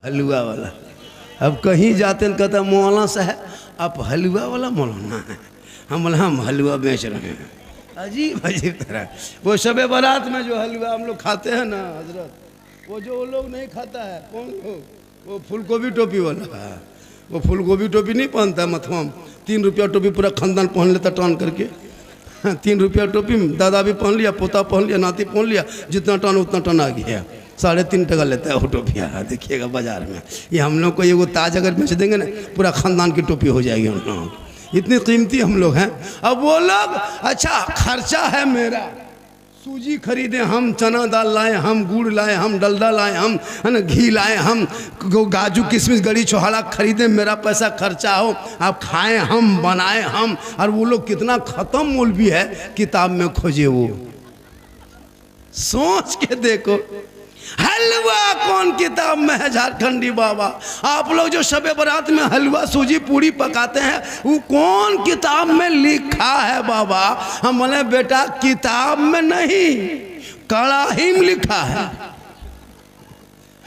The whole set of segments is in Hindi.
हलवा वाला। अब कहीं जाते हैं कहता मौलाना साहब आप हलवा वाला मौलाना है। हम बोले हम हलवा बेच रहे हैं। अजीब अजीब तरह वो शबे बारात में जो हलवा हम लोग खाते हैं ना हजरत, वो जो वो लोग नहीं खाता है कौन लोग, वो फूलगोभी टोपी वाला है। वो फूलगोभी टोपी नहीं पहनता मथुआ में, 3 रुपया टोपी पूरा खानदान पहन लेता टान करके। 3 रुपया टोपी में दादा भी पहन लिया, पोता पहन लिया, नाती पहन लिया, जितना टन उतना टन आ गया। 3.5 टका लेता है वो टोपिया। देखिएगा बाजार में, ये हम लोग को ये वो ताज अगर बेच देंगे ना पूरा खानदान की टोपी हो जाएगी हम लोग, इतनी कीमती हम लोग हैं। अब वो लोग अच्छा खर्चा है मेरा, सूजी खरीदे हम, चना दाल लाए हम, गुड़ लाए हम, डलडा लाए हम, है ना, घी लाए हम, काजू किशमिश गड़ी छोहाड़ा खरीदे, मेरा पैसा खर्चा हो, आप खाएं हम, बनाए हम। और वो लोग कितना ख़त्म मौलवी है, किताब में खोजे वो। सोच के देखो हलवा कौन किताब में है झारखंडी बाबा। आप लोग जो शबे बारात में हलवा सूजी पूड़ी पकाते हैं वो कौन किताब में लिखा है बाबा। हम बोले बेटा किताब में नहीं कड़ाही में लिखा है।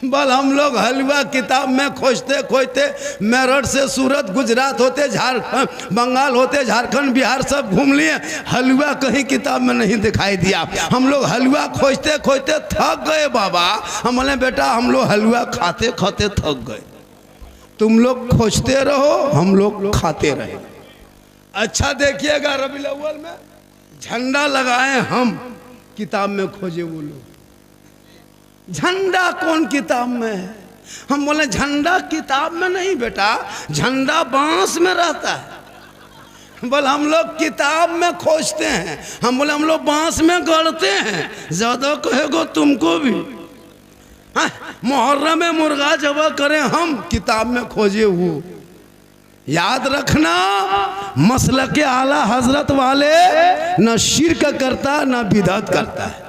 बल हम लोग हलवा किताब में खोजते खोजते मेरठ से सूरत गुजरात होते झारखंड बंगाल होते झारखंड बिहार सब घूम लिए, हलवा कहीं किताब में नहीं दिखाई दिया। हम लोग हलवा खोजते खोजते थक गए बाबा। हम बोले बेटा हम लोग हलवा खाते खाते थक गए, तुम लोग खोजते रहो हम लोग खाते रहे। अच्छा देखिएगा रबीउल अव्वल में झंडा लगाए हम, किताब में खोजे वो लोग। झंडा कौन किताब में है। हम बोले झंडा किताब में नहीं बेटा, झंडा बांस में रहता है। बोले हम लोग किताब में खोजते हैं। हम बोले हम लोग बांस में गढ़ते हैं। ज्यादा कहेगो तुमको भी। मुहर्रम में मुर्गा जबा करें हम, किताब में खोजे वो। याद रखना मसलक आला हजरत वाले न शिर्क करता न बिदअत करता है।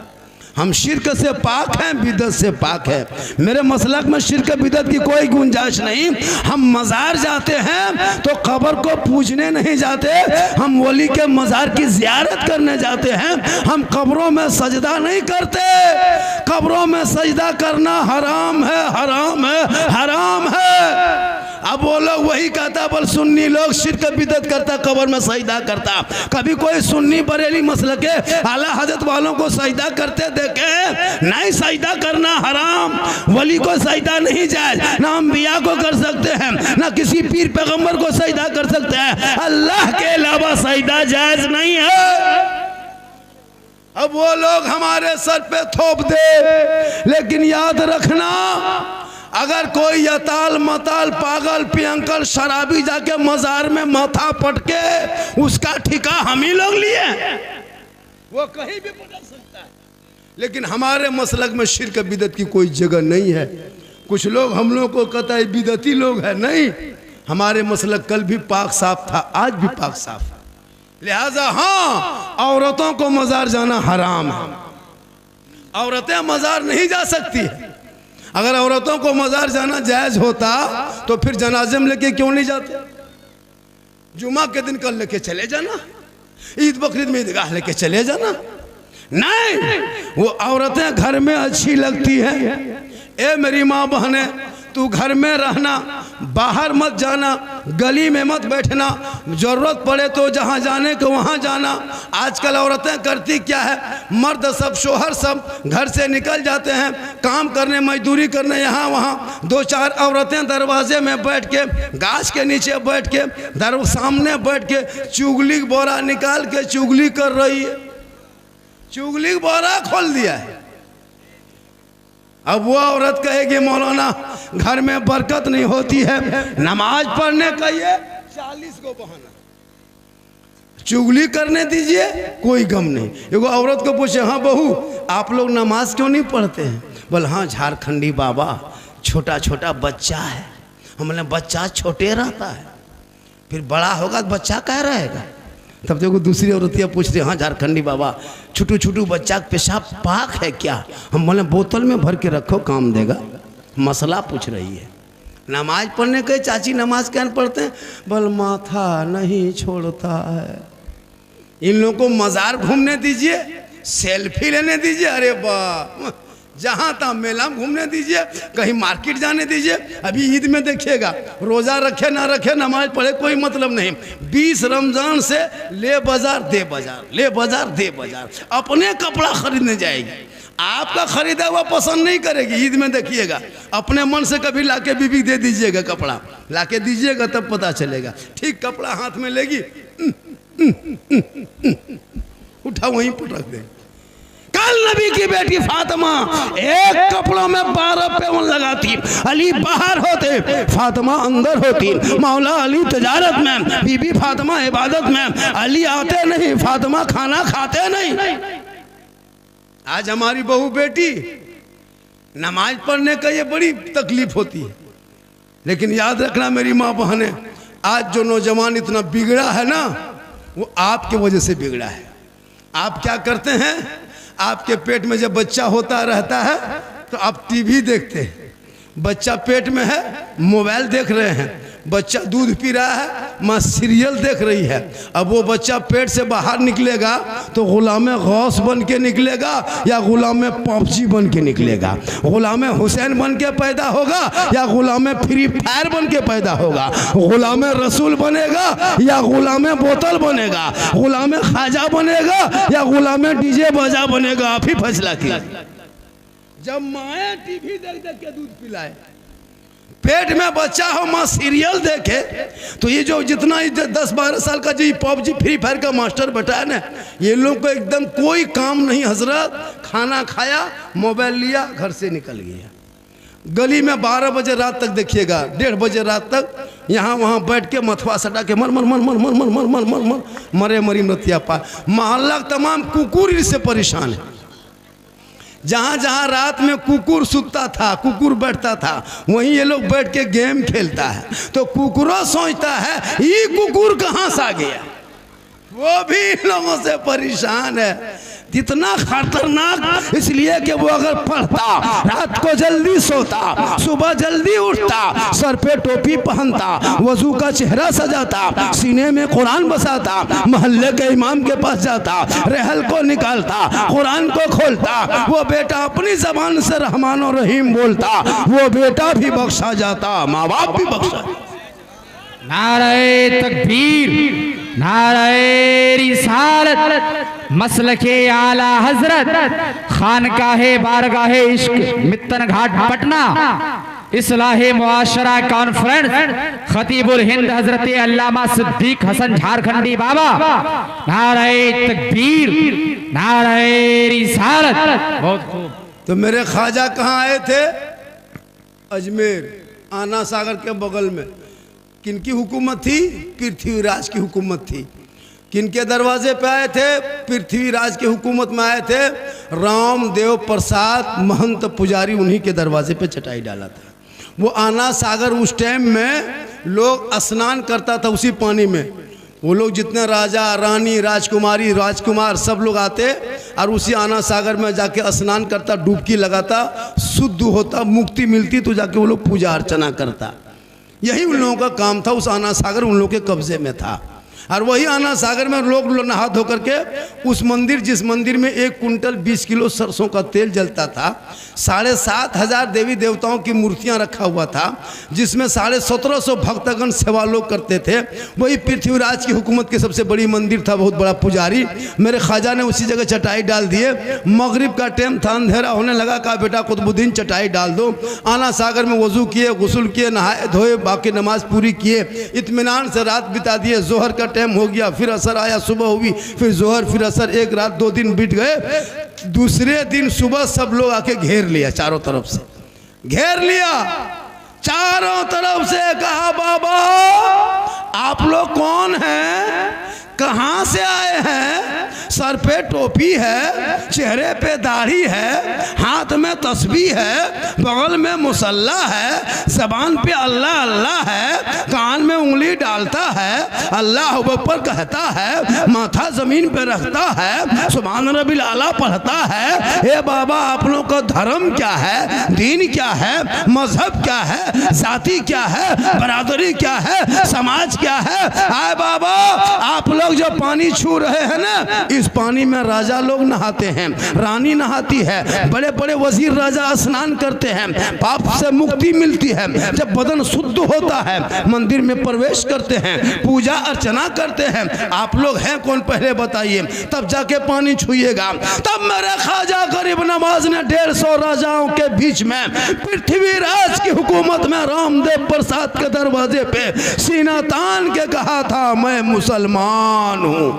हम शिर्क से पाक हैं, बिदअत से पाक है। मेरे मसलक में शिर्क बिदअत की कोई गुंजाइश नहीं। हम मज़ार जाते हैं तो कब्र को पूजने नहीं जाते, हम वली के मज़ार की ज़ियारत करने जाते हैं। हम कब्रों में सजदा नहीं करते। कब्रों में सजदा करना हराम है, हराम है, हराम है। अब वो लोग वही कहता, बोल सुन्नी लोग शिर्क बिदअत करता, कब्र में सजदा करता। कभी कोई सुन्नी बरेली मसलक के आला हजरत वालों को सजदा करते देखे? नहीं, सजदा करना हराम। वली को सजदा नहीं जायज, ना अंबिया को कर सकते हैं, ना किसी पीर पैगंबर को सजदा कर सकते हैं। अल्लाह के अलावा सजदा जायज नहीं है। अब वो लोग हमारे सर पे थोप दे, लेकिन याद रखना अगर कोई यताल मताल पागल पियंकल शराबी जाके मजार में माथा पटके, उसका ठिका हम ही लोग लिए। वो कहीं भी पटक सकता है, लेकिन हमारे मसलक में शिर्क बिदअत की कोई जगह नहीं है। कुछ लोग हम लोग को कहता है बिदअती लोग है, नहीं, हमारे मसलक कल भी पाक साफ था, आज भी पाक साफ है। लिहाजा हाँ, औरतों को मजार जाना हराम है। औरतें मजार नहीं जा सकती। अगर औरतों को मजार जाना जायज होता तो फिर जनाजे में लेके क्यों नहीं जाते? जुमा के दिन कल लेके चले जाना, ईद बकरीद में ईदगाह लेके चले जाना। नहीं, वो औरतें घर में अच्छी लगती है। ए मेरी माँ बहने, तू घर में रहना, बाहर मत जाना, गली में मत बैठना, जरूरत पड़े तो जहाँ जाने को वहाँ जाना। आजकल औरतें करती क्या है, मर्द सब शोहर सब घर से निकल जाते हैं काम करने मजदूरी करने यहाँ वहाँ। 2-4 औरतें दरवाजे में बैठ के, गाछ के नीचे बैठ के, सामने बैठ के चुगली बोरा निकाल के चुगली कर रही है। चुगली बोरा खोल दिया है। अब वो औरत कहेगी मौलाना घर में बरकत नहीं होती है, नमाज पढ़ने का ये 40 को बहाना, चुगली करने दीजिए, कोई गम नहीं। एगो औरत को पूछे, हाँ बहू आप लोग नमाज क्यों नहीं पढ़ते हैं? बोल हाँ झारखंडी बाबा छोटा छोटा बच्चा है। हम बोले बच्चा छोटे रहता है, फिर बड़ा होगा तो बच्चा क्या रहेगा? तब देखो दूसरी औरतियाँ पूछ रही, हाँ झारखंडी बाबा छोटू छोटू बच्चा पेशाब पाक है क्या? हम बोले बोतल में भर के रखो काम देगा। मसला पूछ रही है। नमाज पढ़ने के चाची नमाज क्या पढ़ते हैं? बोल माथा नहीं छोड़ता है। इन लोगों को मज़ार घूमने दीजिए, सेल्फी लेने दीजिए। अरे वाह, जहाँ तहाँ मेला में घूमने दीजिए, कहीं मार्केट जाने दीजिए। अभी ईद में देखिएगा, रोज़ा रखे ना रखे, नमाज पढ़े, कोई मतलब नहीं। 20 रमज़ान से ले बाजार दे बाजार, ले बाजार दे बाजार, अपने कपड़ा खरीदने जाएगी। आपका खरीदा हुआ पसंद नहीं करेगी। ईद में देखिएगा, अपने मन से कभी लाके बीबी दे दीजिएगा, कपड़ा लाके दीजिएगा, तब पता चलेगा। ठीक कपड़ा हाथ में लेगी, उठा वहीं पटक दे। कल नबी की बेटी फातिमा एक कपड़ों में 12 पैवन लगाती, अली बाहर होते, फातिमा अंदर होती। मौला अली तजारत में, बीबी फातिमा इबादत में, अली आते नहीं, फातिमा खाना खाते नहीं। आज हमारी बहू बेटी नमाज पढ़ने का ये बड़ी तकलीफ होती है, लेकिन याद रखना मेरी माँ बहनें, आज जो नौजवान इतना बिगड़ा है ना, वो आपके वजह से बिगड़ा है। आप क्या करते हैं, आपके पेट में जब बच्चा होता रहता है तो आप टीवी देखते हैं, बच्चा पेट में है, मोबाइल देख रहे हैं, बच्चा दूध पी रहा है, माँ सीरियल देख रही है। अब वो बच्चा पेट से बाहर निकलेगा तो गुलाम गौस बन के निकलेगा या गुलाम पॉपची बन के निकलेगा, गुलाम हुसैन बन के पैदा होगा या गुलाम फ्री फायर बन के पैदा होगा, गुलाम रसूल बनेगा या गुलाम बोतल बनेगा, गुलाम खाजा बनेगा या गुलाम डीजे बाजा बनेगा। आप ही फैसला किया। जब माए टीवी देख देख के दूध पिलाए, पेट में बच्चा हो, माँ सीरियल देखे, तो ये जो जितना 10-12 साल का जो पबजी फ्री फायर का मास्टर बैठा है ना, ये लोग को एकदम कोई काम नहीं हजरत। खाना खाया, मोबाइल लिया, घर से निकल गया। गली में 12 बजे रात तक देखिएगा, 1:30 बजे रात तक यहाँ वहाँ बैठ के मथवा सटा के मर मर मर मर मर मर मर मर मर मरे मरी नतिया पा। मोहल्ला तमाम कुकुर इससे परेशान है। जहाँ जहाँ रात में कुकुर सुतता था, कुकुर बैठता था, वहीं ये लोग बैठ के गेम खेलता है। तो कुकुरों सोचता है ये कुकुर कहाँ से आ गया, वो भी इन लोगों से परेशान है। इतना खतरनाक इसलिए कि वो अगर पढ़ता, रात को जल्दी सोता, सुबह जल्दी उठता, सर पे टोपी पहनता, वजू का चेहरा सजाता, सीने में कुरान बसाता, मोहल्ले के इमाम के पास जाता, रहल को निकालता, कुरान को खोलता, वो बेटा अपनी जबान से रहमान और रहीम बोलता, वो बेटा भी बख्शा जाता, माँ बाप भी बख्शा। नारे तकबीर, नारे रिसालत, मसलके आला हजरत, खानकाहे बारगाहे इश्क, मित्तन घाट पटना, इस्लाहे मुआशरा कॉन्फ्रेंस, खतीबुल हिंद हजरत अल्लामा सिद्दीक हसन झारखंडी बाबा। नारे तकबीर, नारे रिसालत। बहुत खूब। तो मेरे ख्वाजा कहाँ आए थे? अजमेर, आना सागर के बगल में। किनकी हुकूमत थी? पृथ्वीराज की हुकूमत थी। किनके दरवाजे पे आए थे? पृथ्वीराज की हुकूमत में आए थे। रामदेव प्रसाद महंत पुजारी, उन्हीं के दरवाजे पे चटाई डाला था। वो आना सागर उस टाइम में लोग स्नान करता था उसी पानी में। वो लोग जितने राजा रानी राजकुमारी राजकुमार सब लोग आते और उसी आना सागर में जाके स्नान करता, डुबकी लगाता, शुद्ध होता, मुक्ति मिलती, तो जाके वो लोग पूजा अर्चना करता। यही उन लोगों का काम था। उस आना सागर उन लोगों के कब्जे में था। और वही आना सागर में लोग नहा धो करके उस मंदिर, जिस मंदिर में 1 कुंटल 20 किलो सरसों का तेल जलता था, 7,500 देवी देवताओं की मूर्तियां रखा हुआ था, जिसमें 1750 भक्तगण सेवा लोग करते थे। वही पृथ्वीराज की हुकूमत के सबसे बड़ी मंदिर था, बहुत बड़ा पुजारी। मेरे ख्वाजा ने उसी जगह चटाई डाल दिए। मगरिब का टाइम था, अंधेरा होने लगा, कहा बेटा कुतुबुद्दीन चटाई डाल दो। आना सागर में वजू किए, गुस्ल किए, नहाए धोए, बाकी नमाज पूरी किए, इत्मीनान से रात बिता दिए। जोहर का टाइम हो गया, फिर असर आया, सुबह हुई, फिर जोहर, फिर असर, 1 रात 2 दिन बीत गए। दूसरे दिन सुबह सब लोग आके घेर लिया, चारों तरफ से घेर लिया, चारों तरफ से। कहा बाबा आप लोग कौन हैं, कहाँ से आए हैं? सर पे टोपी है, चेहरे पे दाढ़ी है, हाथ में तस्बीह है, बगल में मुसल्ला है, जबान पे अल्लाह अल्लाह है, कान में उंगली डालता है, अल्लाह अकबर कहता है, माथा जमीन पे रखता है, सुभान रब्बिल आला पढ़ता है। ए बाबा आप लोग का धर्म क्या है, दीन क्या है, मजहब क्या है, जाति क्या है, बरादरी क्या है, समाज क्या है? आए बाबा आप लोग जो पानी छू रहे हैं ना, इस इस पानी में राजा लोग नहाते हैं, रानी नहाती है, बड़े बड़े वजीर राजा स्नान करते हैं, पाप से मुक्ति मिलती है। जब बदन शुद्ध होता है मंदिर में प्रवेश करते हैं, पूजा अर्चना करते हैं। आप लोग हैं कौन पहले बताइए, तब जाके पानी छुइएगा। तब मेरे ख्वाजा गरीब नवाज ने 150 राजाओं के बीच में पृथ्वीराज की हुकूमत में रामदेव प्रसाद के दरवाजे पे सीना तान के कहा था, मैं मुसलमान हूं,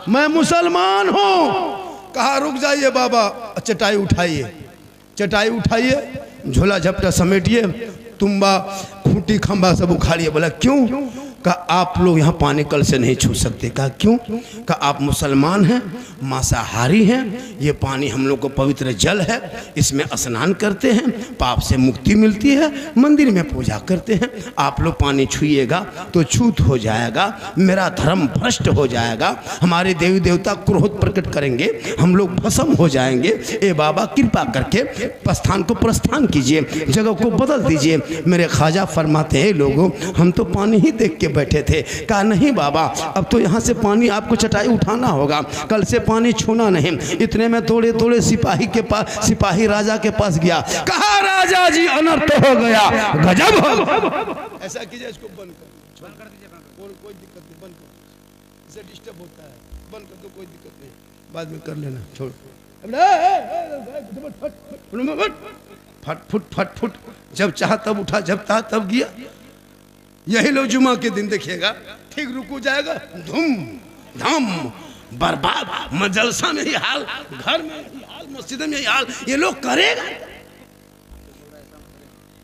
मैं मुसलमान हूं। कहा रुक जाइए बाबा, चटाई उठाइए, चटाई उठाइए, झोला झपटा समेटिए, तुम्बा खूंटी खंबा सब उखाड़िए। बोला क्यों? कहा आप लोग यहाँ पानी कल से नहीं छू सकते। कहा क्यों? कहा आप मुसलमान हैं, मांसाहारी हैं, ये पानी हम लोग को पवित्र जल है, इसमें स्नान करते हैं, पाप से मुक्ति मिलती है, मंदिर में पूजा करते हैं। आप लोग पानी छुइएगा तो छूत हो जाएगा, मेरा धर्म भ्रष्ट हो जाएगा, हमारे देवी देवता क्रोध प्रकट करेंगे, हम लोग भस्म हो जाएंगे। ए बाबा कृपा करके प्रस्थान को प्रस्थान कीजिए, जगह को बदल दीजिए। मेरे ख्वाजा फरमाते हैं लोगों हम तो पानी ही देख के बैठे थे। कहा नहीं बाबा, अब तो यहाँ से पानी आपको चटाई उठाना होगा, कल से पानी छूना नहीं। इतने में थोड़े थोड़े सिपाही के पास, सिपाही राजा के पास गया। कहा राजा जी अनर्थ हो गया, गजब हो। ऐसा कीजिए, इसको बंद कर दीजिए, कोई दिक्कत नहीं, बंद कर, इसे डिस्टर्ब होता है, बंद कर दो, कोई दिक्कत नहीं, बाद में कर लेना, छोड़। फट फुट फट फुट, जब चाह तब उठा, जब चाह तब गया। यही लोग जुमा के दिन देखिएगा, ठीक रुकू जाएगा, धूम धाम बर्बाद। मजलसा में ही हाल, घर में ही हाल, मस्जिद में ही हाल, ये लोग करेगा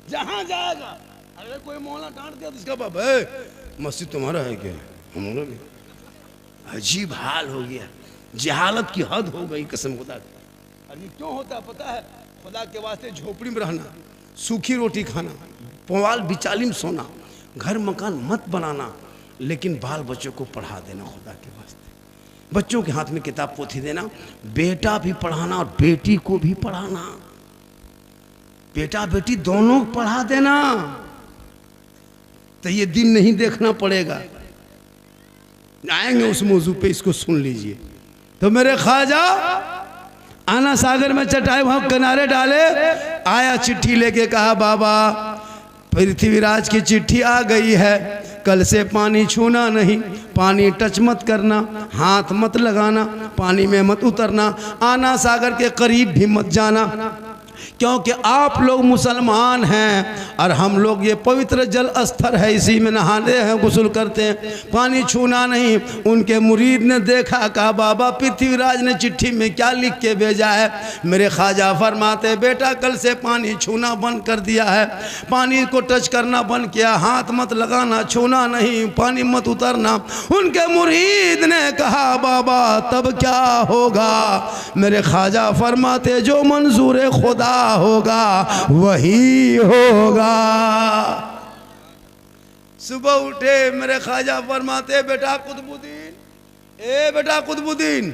जहां जाएगा। अरे कोई मौला डांट दिया तो इसका बाप है मस्जिद तुम्हारा है क्या? हमारा भी। अजीब हाल हो गया, जहालत की हद हो गई कसम खुदा की। अरे क्यों होता पता है? खुदा के वास्ते झोपड़ी में रहना, सूखी रोटी खाना, पुआल बिचाली में सोना, घर मकान मत बनाना, लेकिन बाल बच्चों को पढ़ा देना खुदा के वास्ते। बच्चों के हाथ में किताब पोथी देना, बेटा भी पढ़ाना और बेटी को भी पढ़ाना, बेटा बेटी दोनों पढ़ा देना, तो ये दिन नहीं देखना पड़ेगा। आएंगे उस मौजू पे, इसको सुन लीजिए। तो मेरे ख्वाजा आना सागर में चटाई वहां किनारे डाले, आया चिट्ठी लेके, कहा बाबा पृथ्वीराज की चिट्ठी आ गई है, कल से पानी छूना नहीं, पानी टच मत करना, हाथ मत लगाना, पानी में मत उतरना, आना सागर के करीब भी मत जाना, क्योंकि आप लोग मुसलमान हैं और हम लोग ये पवित्र जल स्थल है, इसी में नहाते हैं, गुस्ल करते हैं, पानी छूना नहीं। उनके मुरीद ने देखा, कहा बाबा पृथ्वीराज ने चिट्ठी में क्या लिख के भेजा है? मेरे ख्वाजा फरमाते बेटा कल से पानी छूना बंद कर दिया है, पानी को टच करना बंद किया, हाथ मत लगाना, छूना नहीं, पानी मत उतरना। उनके मुरीद ने कहा बाबा तब क्या होगा? मेरे ख्वाजा फरमाते जो मंजूर खुदा होगा वही होगा। सुबह उठे मेरे ख्वाजा फरमाते बेटा कुतुबुद्दीन, ए बेटा कुतुबुद्दीन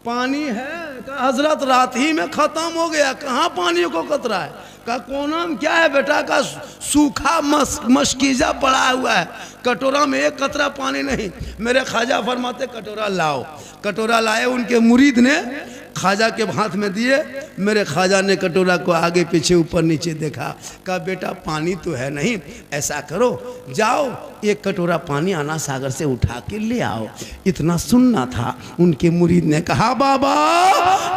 पानी है? कहा हजरत रात ही में खत्म हो गया, कहाँ पानी को कतरा है? का कोना में क्या है बेटा? का सूखा मशकीजा पड़ा हुआ है, कटोरा में एक कतरा पानी नहीं। मेरे ख्वाजा फरमाते कटोरा लाओ, कटोरा लाए, उनके मुरीद ने ख्वाजा के हाथ में दिए। मेरे ख्वाजा ने कटोरा को आगे पीछे ऊपर नीचे देखा, कहा बेटा पानी तो है नहीं, ऐसा करो जाओ एक कटोरा पानी आना सागर से उठा के ले आओ। इतना सुनना था। उनके मुरीद ने कहा बाबा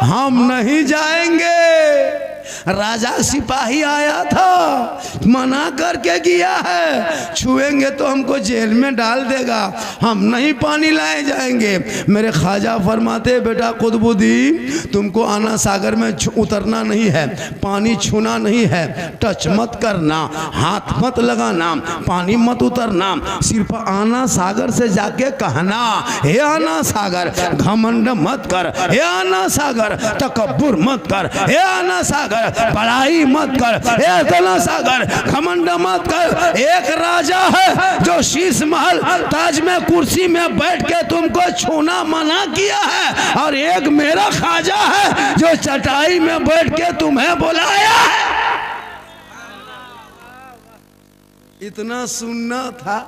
हम नहीं जाएंगे, राजा सिपाही आया था मना करके गया है, छुएंगे तो हमको जेल में डाल देगा, हम नहीं पानी लाए जाएंगे। मेरे ख्वाजा फरमाते बेटा कुतुबुद्दीन तुमको आना सागर में उतरना नहीं है, पानी छूना नहीं है, टच मत करना, हाथ मत लगाना, पानी मत उतरना, सिर्फ आना सागर से जाके कहना हे आना सागर घमंड मत कर, हे आना सागर तकब्बुर मत कर, हे आना सागर बड़ाई मत कर, हे आना सागर घमंड मत कर। एक राजा है जो शीश महल ताज में कुर्सी में बैठ के तुमको छूना मना किया है, और एक मेरा ख्वाजा है जो चटाई में बैठ के तुम्हें बुलाया है। इतना सुनना था।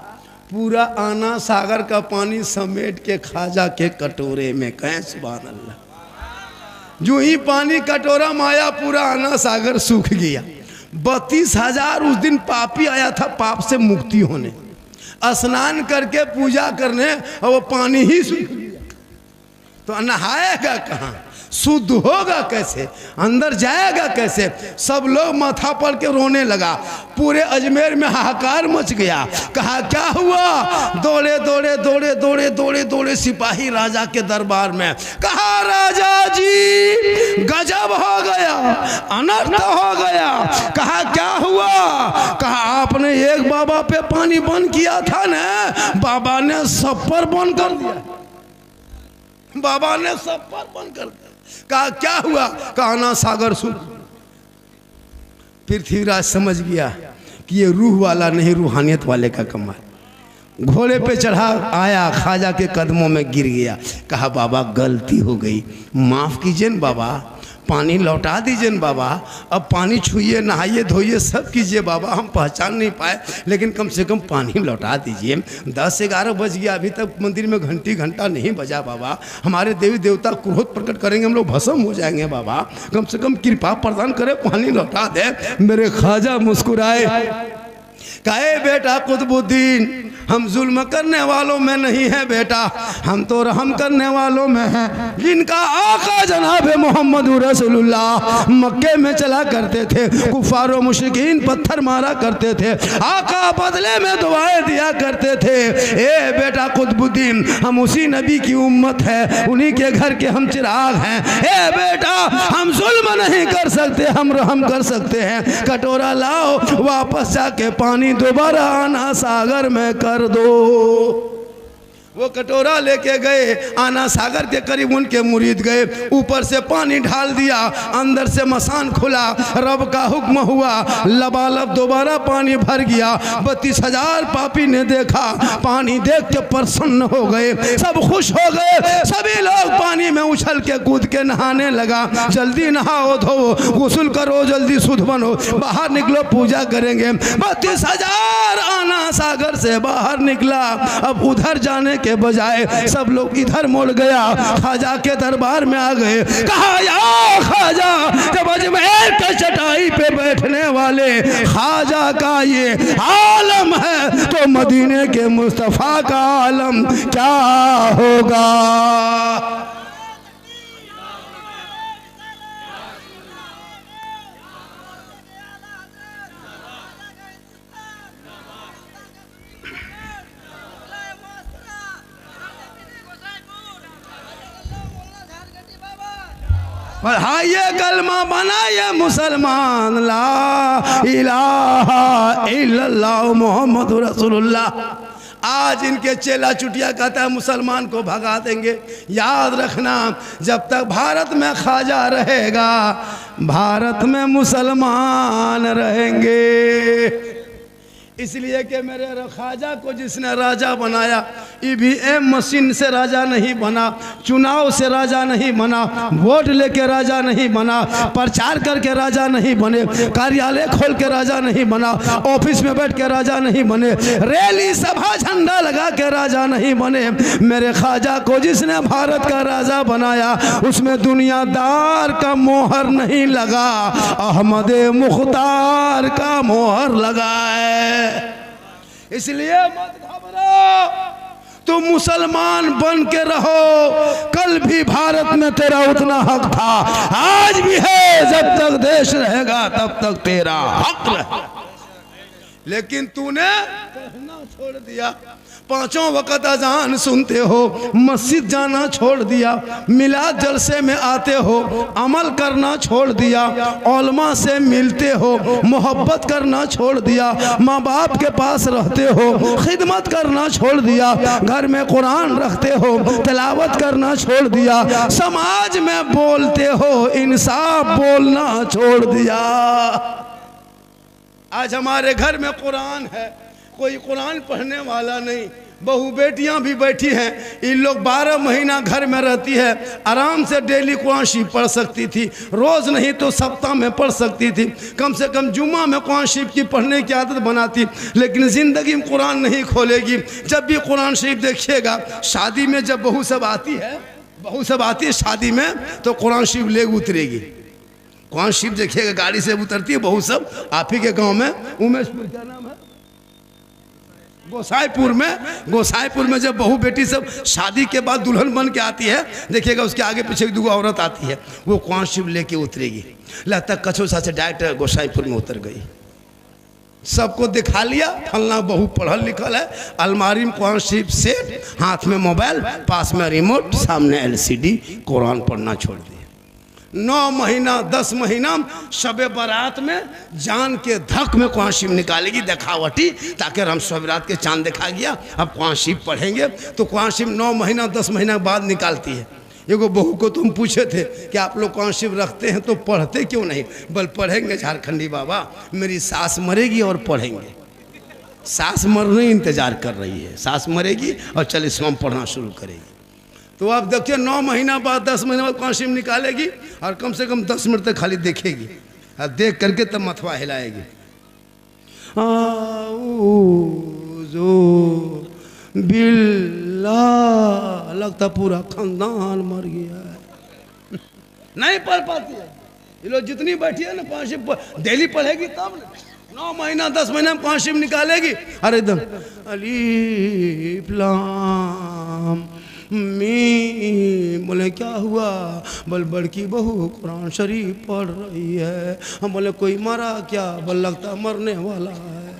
पूरा आना सागर का पानी समेट के खाजा के कटोरे में, कहें सुभान अल्लाह। जो ही पानी कटोरा में आया पूरा आना सागर सूख गया। 32,000 उस दिन पापी आया था पाप से मुक्ति होने, स्नान करके पूजा करने, और वो पानी ही सूख गया। तो नहाएगा कहाँ, शुद्ध होगा कैसे, अंदर जाएगा कैसे। सब लोग माथा पड़ के रोने लगा। पूरे अजमेर में हाहाकार मच गया। कहा क्या हुआ, दौड़े दौड़े दौड़े दौड़े दौड़े दौड़े सिपाही राजा के दरबार में। कहा राजा जी गजब हो गया, अनर्थ हो गया। कहा क्या हुआ, कहा आपने एक बाबा पे पानी बंद किया था ना, बाबा ने सब पर बंद कर दिया, बाबा ने सब पर बंद कर दिया। कहा क्या हुआ, कहा ना सागर सूख। पृथ्वीराज समझ गया कि ये रूह वाला नहीं, रूहानियत वाले का कमाल। घोड़े पे चढ़ा आया, खाजा के कदमों में गिर गया। कहा बाबा गलती हो गई, माफ कीजिए न बाबा, पानी लौटा दीजिए न बाबा, अब पानी छुइए, नहाइए, धोइए, सब कीजिए बाबा, हम पहचान नहीं पाए, लेकिन कम से कम पानी लौटा दीजिए। 10-11 बज गया, अभी तक मंदिर में घंटा नहीं बजा बाबा, हमारे देवी देवता क्रोध प्रकट करेंगे, हम लोग भस्म हो जाएंगे बाबा, कम से कम कृपा प्रदान करे, पानी लौटा दे। मेरे खाजा मुस्कुराए, कहे बेटा कुतुबुद्दीन हम जुल्म करने वालों में नहीं है बेटा, हम तो रहम करने वालों में हैं। जिनका आका जनाब मोहम्मद रसूलुल्लाह मक्के में चला करते थे, कुफार व मुशरिकीन पत्थर मारा करते थे, आका बदले में दुआएं दिया करते थे। ए बेटा कुतुबुद्दीन हम उसी नबी की उम्मत है, उन्हीं के घर के हम चिराग हैं। ए बेटा हम जुल्म नहीं कर सकते, हम रहम कर सकते हैं। कटोरा लाओ, वापस जाके पानी दोबारा आना सागर में कर दो। वो कटोरा लेके गए, आना सागर के करीब उनके मुरीद गए, ऊपर से पानी ढाल दिया, अंदर से मसान खुला, रब का हुक्म हुआ, लबालब दोबारा पानी भर गया। 32,000 पापी ने देखा, पानी देख के प्रसन्न हो गए, सब खुश हो गए, सभी लोग पानी में उछल के कूद के नहाने लगा। जल्दी नहाओ धो, गुस्ल करो, जल्दी शुद्ध बनो, बाहर निकलो, पूजा करेंगे। 32,000 आना सागर से बाहर निकला। अब उधर जाने के बजाय सब लोग इधर मुड़ गया, खाजा के दरबार में आ गए। कहा या खाजा, जब अजमेर के चटाई पे बैठने वाले खाजा का ये आलम है तो मदीने के मुस्तफा का आलम क्या होगा। पढ़ाइए कलमा बनाइए मुसलमान, ला इलाहा इल्लल्लाह मोहम्मद रसूलुल्लाह। आज इनके चेला चुटिया कहता है मुसलमान को भगा देंगे। याद रखना जब तक भारत में खाजा रहेगा, भारत में मुसलमान रहेंगे। इसलिए कि मेरे खाजा को जिसने राजा बनाया, ईवीएम मशीन से राजा नहीं बना, चुनाव से राजा नहीं बना, वोट लेके राजा नहीं बना, प्रचार करके राजा नहीं बने, कार्यालय खोल के राजा नहीं बना, ऑफिस में बैठ के राजा नहीं बने, रैली सभा झंडा लगा के राजा नहीं बने। मेरे खाजा को जिसने भारत का राजा बनाया, उसमें दुनियादार का मोहर नहीं लगा, अहमद मुख्तार का मोहर लगा है। इसलिए मत घबराओ, तुम मुसलमान बन के रहो। कल भी भारत में तेरा उतना हक था, आज भी है, जब तक देश रहेगा तब तक तेरा हक रहेगा। लेकिन तूने पढ़ना छोड़ दिया, 5 वक्त अजान सुनते हो, मस्जिद जाना छोड़ दिया, मिलाद जलसे में आते हो, अमल करना छोड़ दिया, उलमा से मिलते हो, मोहब्बत करना छोड़ दिया, माँ बाप के पास रहते हो, खिदमत करना छोड़ दिया, घर में कुरान रखते हो, तिलावत करना छोड़ दिया, समाज में बोलते हो, इंसाफ बोलना छोड़ दिया। आज हमारे घर में कुरान है, कोई कुरान पढ़ने वाला नहीं, बहू बेटियां भी बैठी हैं, इन लोग 12 महीना घर में रहती है, आराम से डेली कुरान शरीफ पढ़ सकती थी, रोज़ नहीं तो सप्ताह में पढ़ सकती थी, कम से कम जुम्मा में कुरान शरीफ की पढ़ने की आदत बनाती। लेकिन ज़िंदगी में कुरान नहीं खोलेगी। जब भी कुरान शरीफ देखिएगा, शादी में जब बहू सब आती है शादी में, तो कुरान शरीफ ले उतरेगी। कुरान शरीफ देखिएगा, गाड़ी से उतरती है बहू सब। आप ही के गाँव में उमेशपुर, क्या नाम है, गोसाईपुर में जब बहू बेटी सब शादी के बाद दुल्हन बन के आती है, देखिएगा उसके आगे पीछे 2 औरत आती है, वो कुरान शरीफ लेके उतरेगी। लगता कचौसा से डायरेक्ट गोसाईपुर में उतर गई। सबको दिखा लिया, फलना बहू पढ़ल लिखल है, अलमारी में कुरान शरीफ सेट, हाथ में मोबाइल, पास में रिमोट, सामने LCD, कुरान पढ़ना छोड़ दिया। 9 महीना 10 महीना शबे बारात में जान के धक में कुरान शरीफ निकालेगी, दिखावटी, ताकि हम शब रात के चांद देखा गया, अब कुरान शरीफ पढ़ेंगे। तो कुरान शरीफ 9 महीना 10 महीना बाद निकालती है। एगो बहू को तुम पूछे थे कि आप लोग कुरान शरीफ रखते हैं तो पढ़ते क्यों नहीं? बल पढ़ेंगे झारखंडी बाबा, मेरी सास मरेगी और पढ़ेंगे। सास मरने इंतजार कर रही है, सास मरेगी और चल इस्लाम पढ़ना शुरू करेगी। तो आप देखिए 9 महीना बाद 10 महीना बाद कुरान शरीफ निकालेगी और कम से कम 10 मिनट तक खाली देखेगी, और देख करके तब मथवा हिलाएगी। बिल्ला, लगता पूरा खानदान मर गया है। नहीं पढ़ पाती है ये लोग, जितनी बैठी है ना कुरान शरीफ डेली पढ़ेगी तब 9 महीना 10 महीना कुरान शरीफ निकालेगी। अरे एकदम अलीफ लाम मीम, बोले क्या हुआ? बोल बड़की बहू कुरान शरीफ पढ़ रही है। हम बोले कोई मरा क्या? बोल लगता मरने वाला है।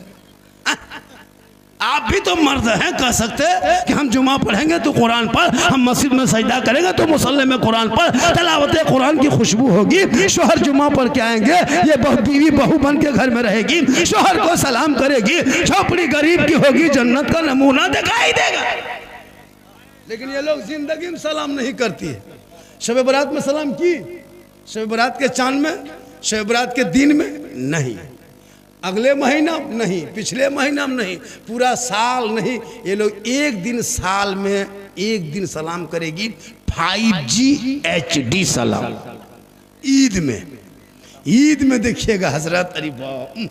आप भी तो मर्द हैं, कह सकते कि हम जुमा पढ़ेंगे तो कुरान पढ़, हम मस्जिद में सजदा करेंगे तो मुसल्ले में कुरान पढ़, तलावत कुरान की खुशबू होगी, शोहर जुमा पढ़ के आएंगे, ये बीवी बहू बन के घर में रहेगी, शोहर को सलाम करेगी, झोपड़ी गरीब की होगी, जन्नत का नमूना दिखाई देगा। लेकिन ये लोग जिंदगी में सलाम नहीं करती है। शब बारात में सलाम की, शब बारात के चांद में, शब बारात के दिन में नहीं, अगले महीना नहीं, पिछले महीना में नहीं, पूरा साल नहीं। ये लोग एक दिन साल में एक दिन सलाम करेगी, 5G HD सलाम। ईद में देखिएगा हजरत, अरे वाह,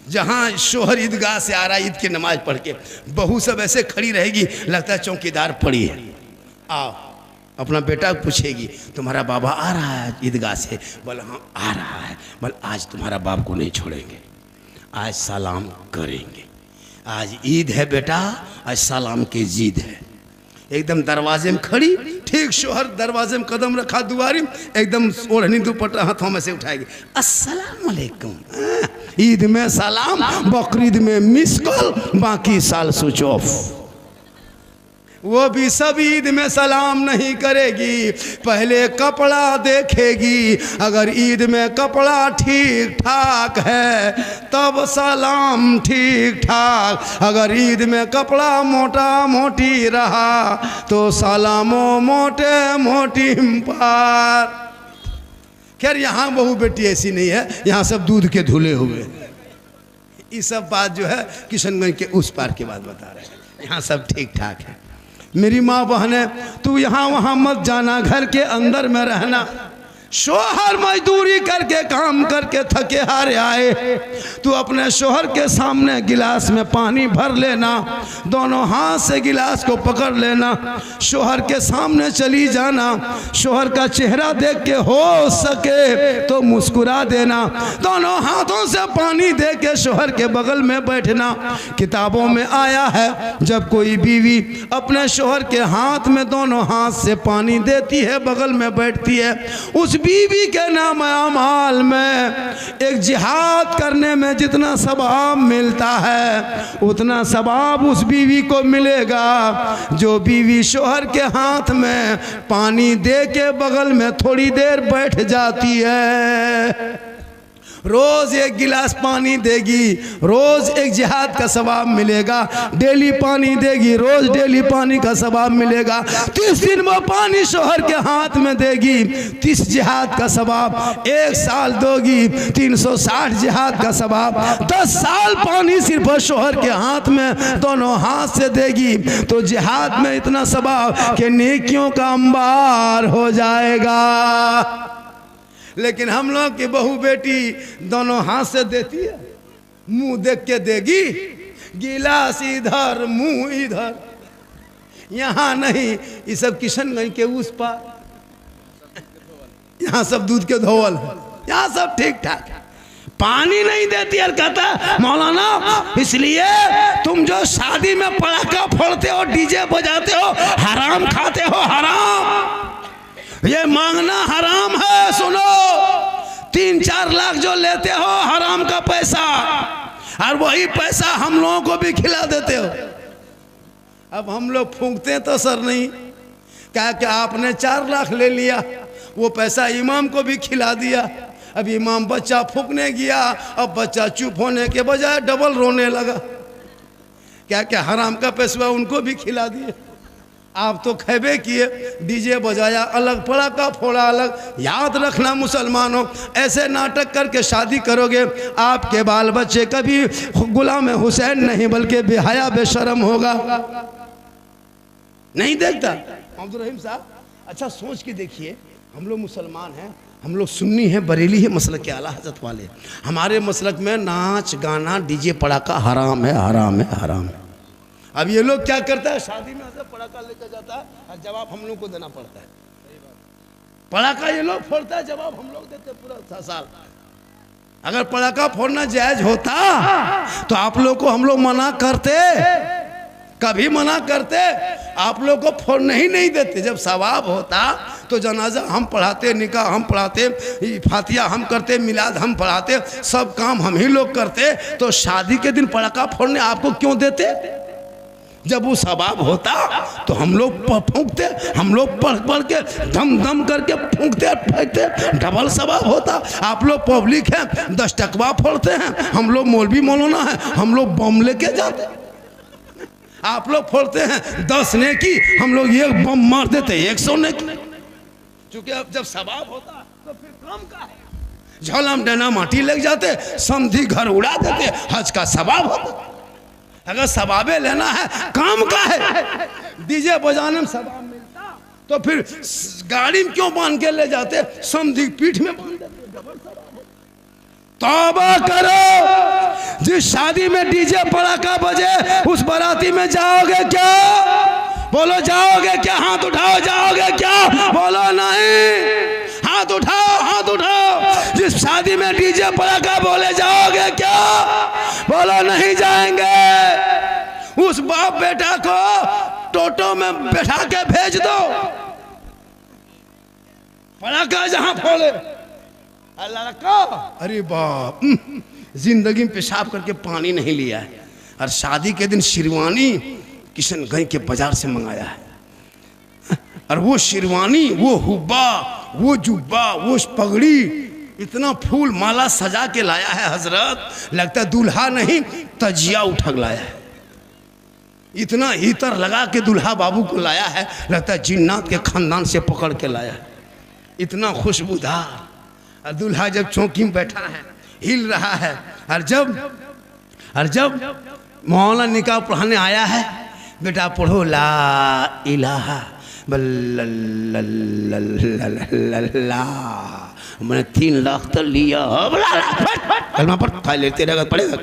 जहाँ शोहर ईदगाह से आ रहा है ईद की नमाज पढ़ के, बहू सब ऐसे खड़ी रहेगी, लगता है चौकीदार पड़ी है। आओ, अपना बेटा पूछेगी तुम्हारा बाबा आ रहा है ईदगाह से? बोला हाँ आ रहा है। बोल आज तुम्हारा बाप को नहीं छोड़ेंगे, आज सलाम करेंगे, आज ईद है बेटा, आज सलाम की जीद है। एकदम दरवाजे में खड़ी, ठीक शोहर दरवाजे में कदम रखा दुआरी, एकदम ओढ़नी दुपट्टा हाथों में से उठाएगी, अस्सलाम वालेकुम। ईद में सलाम, बकरीद में मिस कॉल, बाकी साल स्विच ऑफ। वो भी सब ईद में सलाम नहीं करेगी, पहले कपड़ा देखेगी, अगर ईद में कपड़ा ठीक ठाक है तब सलाम ठीक ठाक, अगर ईद में कपड़ा मोटा मोटी रहा तो सलामो मोटे मोटी पार। खैर यहाँ बहू बेटी ऐसी नहीं है, यहाँ सब दूध के धुले हुए। ये सब बात जो है किशनगंज के उस पार की बात बता रहे हैं, यहाँ सब ठीक ठाक है। मेरी माँ बहने, तू यहाँ वहाँ मत जाना, घर के अंदर में रहना। शोहर मजदूरी करके काम करके थके हारे आए, तू अपने शोहर के सामने गिलास में पानी भर लेना, दोनों हाथ से गिलास को पकड़ लेना, शोहर के सामने चली जाना, शोहर का चेहरा देख के हो सके तो मुस्कुरा देना, दोनों हाथों से पानी दे के शोहर के बगल में बैठना। किताबों में आया है जब कोई बीवी अपने शोहर के हाथ में दोनों हाथ से पानी देती है, बगल में बैठती है, उस बीवी के नाम अमाल में एक जिहाद करने में जितना सवाब मिलता है उतना सवाब उस बीवी को मिलेगा जो बीवी शोहर के हाथ में पानी दे के बगल में थोड़ी देर बैठ जाती है। रोज एक गिलास पानी देगी, रोज एक जिहाद का सवाब मिलेगा। डेली पानी देगी, रोज डेली पानी का सवाब मिलेगा। 30 दिन वो पानी शोहर के हाथ में देगी, 30 जिहाद का सवाब। 1 साल दोगी, 360 जिहाद का सवाब। 10 साल पानी सिर्फ शोहर के हाथ में दोनों हाथ से देगी तो जिहाद में इतना सवाब कि नेकियों का अंबार हो जाएगा। लेकिन हम लोग की बहू बेटी दोनों हाथ से देती है, मुंह देख के देगी, गिलास इधर मुंह इधर, यहाँ नहीं। ये सब किशनगंज के उस पार, यहाँ सब दूध के धोवल है, यहाँ सब ठीक ठाक है। पानी नहीं देती और कहता मौलाना इसलिए तुम जो शादी में पटाखा फोड़ते हो, डीजे बजाते हो, हराम खाते हो, हराम, ये मांगना हराम है। सुनो, 3-4 लाख जो लेते हो हराम का पैसा, और वही पैसा हम लोगों को भी खिला देते हो। अब हम लोग फूंकते तो सर नहीं, क्या क्या आपने 4 लाख ले लिया, वो पैसा इमाम को भी खिला दिया। अब इमाम बच्चा फूंकने गया, अब बच्चा चुप होने के बजाय डबल रोने लगा। क्या क्या हराम का पैसा उनको भी खिला दिए। आप तो खैबे किए, डीजे बजाया अलग, पटाखा फोड़ा अलग। याद रखना मुसलमानों, ऐसे नाटक करके शादी करोगे आपके बाल बच्चे कभी गुलाम हुसैन नहीं बल्कि बेहया बेशरम होगा। नहीं देखता अब्दुल रहीम साहब, अच्छा सोच के देखिए, हम लोग मुसलमान हैं, हम लोग सुन्नी हैं, बरेली है, मसलक के आला हजरत वाले। हमारे मसलक में नाच गाना डीजे पटाखा हराम है, हराम है, हराम है। अब ये लोग क्या करता है, शादी में पटाखा लेकर जाता है और जवाब हम लोग को देना पड़ता है। पटाखा ये लोग फोड़ता है, जवाब हम लोग देते पूरा साल। अगर पटाखा फोड़ना जायज होता तो आप लोग को हम लोग मना करते, कभी मना करते? आप लोग को फोड़ने ही नहीं देते। जब सवाब होता तो जनाजा हम पढ़ाते, निकाह हम पढ़ाते, फातिया हम करते, मिलाद हम पढ़ाते, सब काम हम ही लोग करते, तो शादी के दिन पटाखा फोड़ने आपको क्यों देते? जब वो सवाब होता तो हम लोग फूंकते, हम लोग पढ़ पढ़ के धम धम करके फूंकते फेंकते, डबल सवाब होता। आप लोग पब्लिक हैं, 10 टकवा फोड़ते हैं, हम लोग मौलवी मौलाना है, हम लोग बम लेके जाते। आप लोग फोड़ते हैं 10 नेकी, हम लोग 1 बम मार देते 100 नेकी। क्योंकि अब जब सवाब होता तो फिर काम का है। झोलम डना माटी लग जाते, समधी घर उड़ा देते, हज का सवाब होता। अगर सवाबे लेना है, काम का है, डीजे बजाने में सवाब मिलता तो फिर गाड़ी में क्यों बांध के ले जाते, समधी पीठ में बांध देते, डबल सवाब होता। तौबा करो, जिस शादी में डीजे पटाखा बजे उस बाराती में जाओगे क्या? बोलो जाओगे क्या? हाथ उठाओ, जाओगे क्या? बोलो नहीं। हाथ उठाओ, हाथ उठाओ। जिस शादी में डीजे पटाखा बोले जाओगे क्या? बोलो नहीं जाएंगे। उस बाप बेटा को टोटो में बैठा के भेज दो, पटाखा जहां फोड़े। लड़का अरे बाप, जिंदगी में पेशाब करके पानी नहीं लिया है, और शादी के दिन शेरवानी किशनगंज के बाजार से मंगाया है। और वो शेरवानी, वो हुब्बा, वो जुब्बा, वो पगड़ी, इतना फूल माला सजा के लाया है हजरत, लगता है दूल्हा नहीं तजिया उठा लाया है। इतना इतर लगा के दूल्हा बाबू को लाया है, लगता है जिन्नात के खानदान से पकड़ के लाया है। इतना खुशबूदार। और दूल्हा जब चौकी में बैठा है, हिल रहा है, और जब मौलाना निकाह पढ़ाने आया है, बेटा पढ़ो ला इलाहा बल्ला, मैंने 3 लाख तो लिया, कलमा पर लेते रहेगा, पढ़ेगा।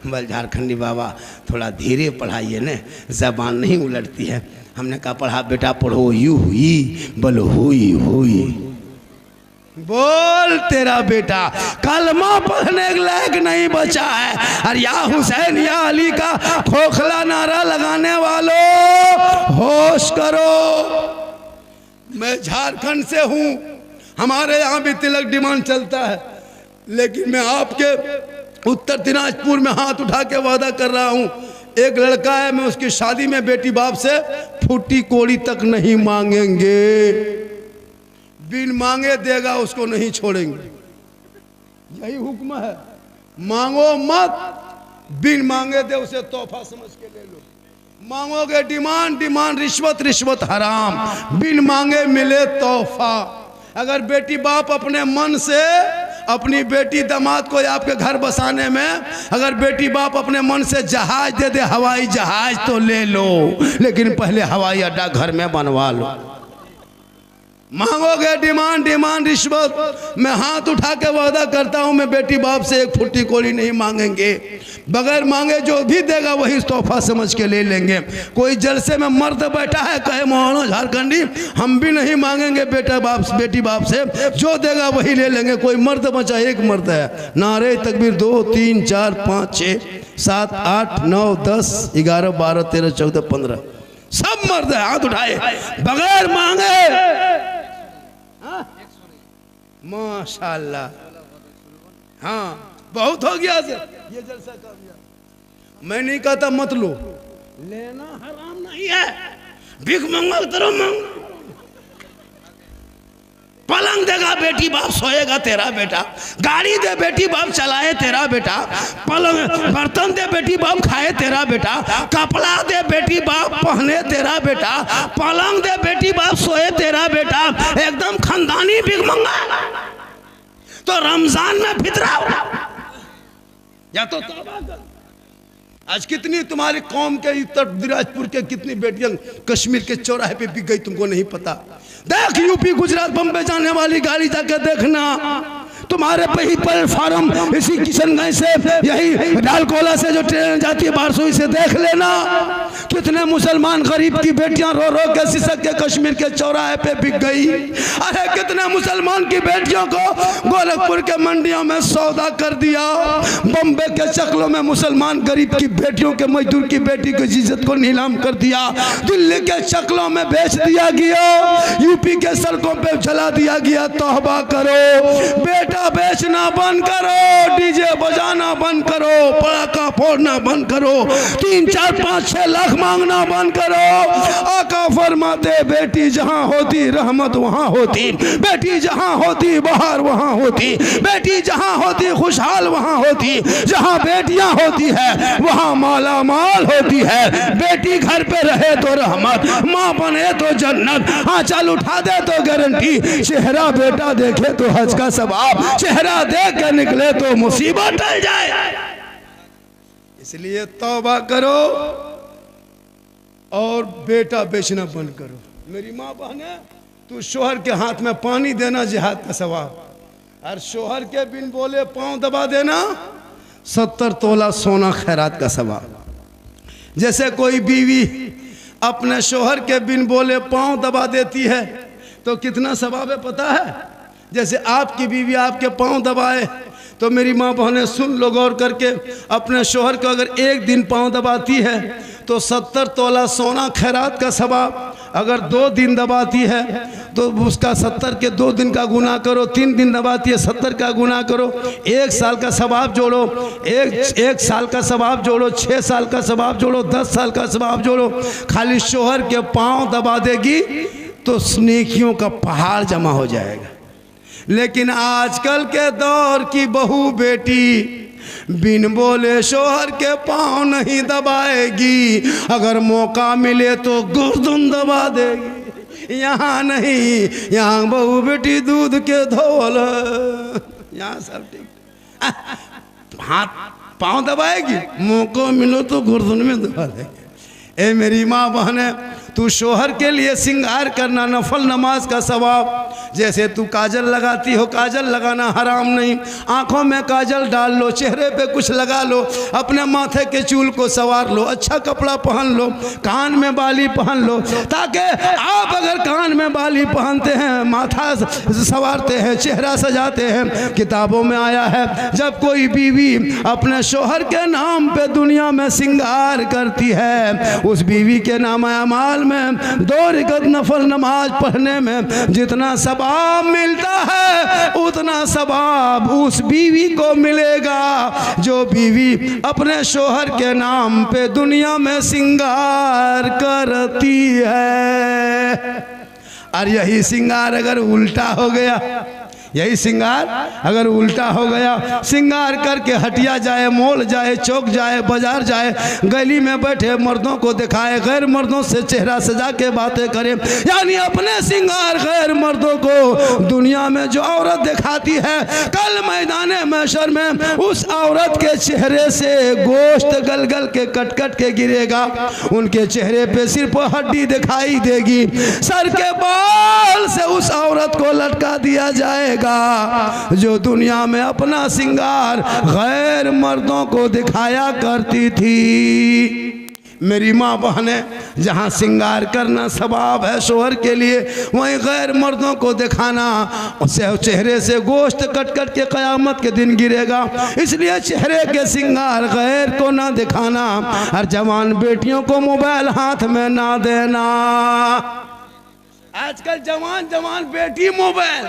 बल झारखंडी बाबा थोड़ा धीरे पढ़ाइए न, जबान नहीं उलटती है। हमने कहा पढ़ा बेटा पढ़ो, यू हुई बल हुई हुई। बोल तेरा बेटा कलमा पढ़ने के लायक नहीं बचा है। और या हुसैन या अली का खोखला नारा लगाने वालों होश करो। मैं झारखंड से हूँ, हमारे यहाँ भी तिलक डिमांड चलता है, लेकिन मैं आपके उत्तर दिनाजपुर में हाथ उठा के वादा कर रहा हूँ, एक लड़का है, मैं उसकी शादी में बेटी बाप से फूटी कोड़ी तक नहीं मांगेंगे। बिन मांगे देगा उसको नहीं छोड़ेंगे। यही हुक्म है, मांगो मत, बिन मांगे दे उसे तोहफा समझ के ले लो। मांगोगे डिमांड, डिमांड रिश्वत, रिश्वत हराम, बिन मांगे मिले तोहफा। अगर बेटी बाप अपने मन से अपनी बेटी दामाद को आपके घर बसाने में, अगर बेटी बाप अपने मन से जहाज दे दे, हवाई जहाज तो ले लो, लेकिन पहले हवाई अड्डा घर में बनवा लो। मांगोगे डिमांड, डिमांड रिश्वत। मैं हाथ उठा के वादा करता हूं, मैं बेटी बाप से एक फुट्टी कोड़ी नहीं मांगेंगे। बगैर मांगे जो भी देगा वही तोहफा समझ के ले लेंगे। कोई जलसे में मर्द बैठा है कहे मोहनो झारखंडी, हम भी नहीं मांगेंगे बेटा बाप बेटी बाप से, जो देगा वही ले लेंगे। कोई मर्द बचा, एक मर्द है। नारे तकबीर 2 3 4 5 6 7 8 9 10 11 12 13 14 15 सब मर्द है, हाथ उठाए बगैर मांगे। माशाल्लाह, हाँ बहुत हो गया से ये जलसा कर दिया। मैं नहीं कहता मत लो, लेना हराम नहीं है, भीख मांगो तरह मांगो। पलंग देगा बेटी बाप सोएगा तेरा बेटा, गाड़ी दे बेटी बाप चलाए तेरा बेटा, पलंग बर्तन दे बेटी बाप खाए तेरा बेटा, कपड़ा दे बेटी बाप पहने तेरा बेटा, पलंग दे बेटी बाप सोए तेरा बेटा, एकदम खानदानी भीख मंगा। तो रमजान में फितराओ या तो तौबा कर। आज कितनी तुम्हारी कौम के उत्तर दिनाजपुर के कितनी बेटियां कश्मीर के चौराहे पे बिक गई, तुमको नहीं पता। देख यूपी गुजरात बम्बे जाने वाली गाड़ी जाके देखना, तुम्हारे पे ही प्लेटफार्म इसी किशनगंज से, यही डालकोला से जो ट्रेन जाती है बारसोई से, देख लेना कितने मुसलमान गरीब की बेटियां रो रो के सिसक के कश्मीर के चौराहे पे बिक गई। अरे कितने मुसलमान की बेटियों को गोरखपुर के मंडियों में सौदा कर दिया, बम्बे के चकलों में मुसलमान गरीब की बेटियों के, मजदूर की बेटी की इज्जत को नीलाम कर दिया, दिल्ली के चकलों में बेच दिया गया, यूपी के सड़कों पे जला दिया गया। तौबा करो, बेटा बेचना बंद करो, डीजे बजाना बंद करो, पटाखा फोड़ना बंद करो, 3 4 5 6 लाख मांगना बंद करो। आका फरमाते बेटी जहां होती रहमत वहां होती, बेटी जहां होती बहार वहां होती, बेटी जहां होती खुशहाल वहां होती, जहां बेटियां होती है वहां माला माल होती है। बेटी घर पे रहे तो रहमत, माँ बने तो जन्नत, आंचल उठा दे तो गारंटी, चेहरा बेटा देखे तो हज का सवाब, चेहरा देख के निकले तो मुसीबत टल जाए। इसलिए तौबा करो और बेटा बेचना बंद करो। मेरी माँ बहने, तू शोहर के हाथ में पानी देना जिहाद का सवाब, और शोहर के बिन बोले पांव दबा देना 70 तोला सोना खैरात का सवाब। जैसे कोई बीवी अपने शोहर के बिन बोले पांव दबा देती है तो कितना सवाब है पता है? जैसे आपकी बीवी आपके पांव दबाए तो मेरी माँ बहनें सुन लो गौर करके, अपने शोहर को अगर एक दिन पांव दबाती है तो 70 तोला सोना खैरात का सवाब। अगर 2 दिन दबाती है तो उसका 70 के 2 दिन का गुना करो, 3 दिन दबाती है 70 का गुना करो, 1 साल का सवाब जोड़ो, एक साल का सवाब जोड़ो, 6 साल का सवाब जोड़ो, 10 साल का सवाब जोड़ो। खाली शोहर के पांव दबा देगी तो नेकियों का पहाड़ जमा हो जाएगा। लेकिन आजकल के दौर की बहू बेटी बिन बोले शोहर के पांव नहीं दबाएगी, अगर मौका मिले तो गर्दन दबा देगी। यहाँ नहीं, यहाँ बहू बेटी दूध के धोल, यहाँ सब ठीक, हाथ पांव दबाएगी, मौका मिलो तो गर्दन में दबा देगी। ए मेरी माँ बहने, तू शोहर के लिए सिंगार करना नफल नमाज का सवाब। जैसे तू काजल लगाती हो, काजल लगाना हराम नहीं, आंखों में काजल डाल लो, चेहरे पे कुछ लगा लो, अपने माथे के चूल को संवार लो, अच्छा कपड़ा पहन लो, कान में बाली पहन लो, ताकि आप अगर कान में बाली पहनते हैं, माथा संवारते हैं, चेहरा सजाते हैं, किताबों में आया है जब कोई बीवी अपने शोहर के नाम पे दुनिया में सिंगार करती है, उस बीवी के नाम अमाल में 2 रकात नफल नमाज पढ़ने में जितना सवाब मिलता है उतना सवाब उस बीवी को मिलेगा जो बीवी अपने शोहर के नाम पे दुनिया में सिंगार करती है। और यही सिंगार अगर उल्टा हो गया, यही श्रृंगार अगर उल्टा हो गया, श्रृंगार करके हटिया जाए, मॉल जाए, चौक जाए, बाजार जाए, गली में बैठे मर्दों को दिखाए, गैर मर्दों से चेहरा सजा के बातें करे, यानी अपने श्रृंगार गैर मर्दों को दुनिया में जो औरत दिखाती है, कल मैदान महशर में उस औरत के चेहरे से गोश्त गल गल के कट कट के गिरेगा। उनके चेहरे पे सिर्फ हड्डी दिखाई देगी, सर के बाल से उस औरत को लटका दिया जाएगा जो दुनिया में अपना श्रृंगार गैर मर्दों को दिखाया करती थी। मेरी माँ बहनें, जहाँ श्रृंगार करना सवाब है शोहर के लिए, वहीं गैर मर्दों को दिखाना, उससे चेहरे से गोश्त कट कट के क़यामत के दिन गिरेगा। इसलिए चेहरे के श्रृंगार गैर को ना दिखाना, और जवान बेटियों को मोबाइल हाथ में ना देना। आजकल जवान जवान बेटी मोबाइल,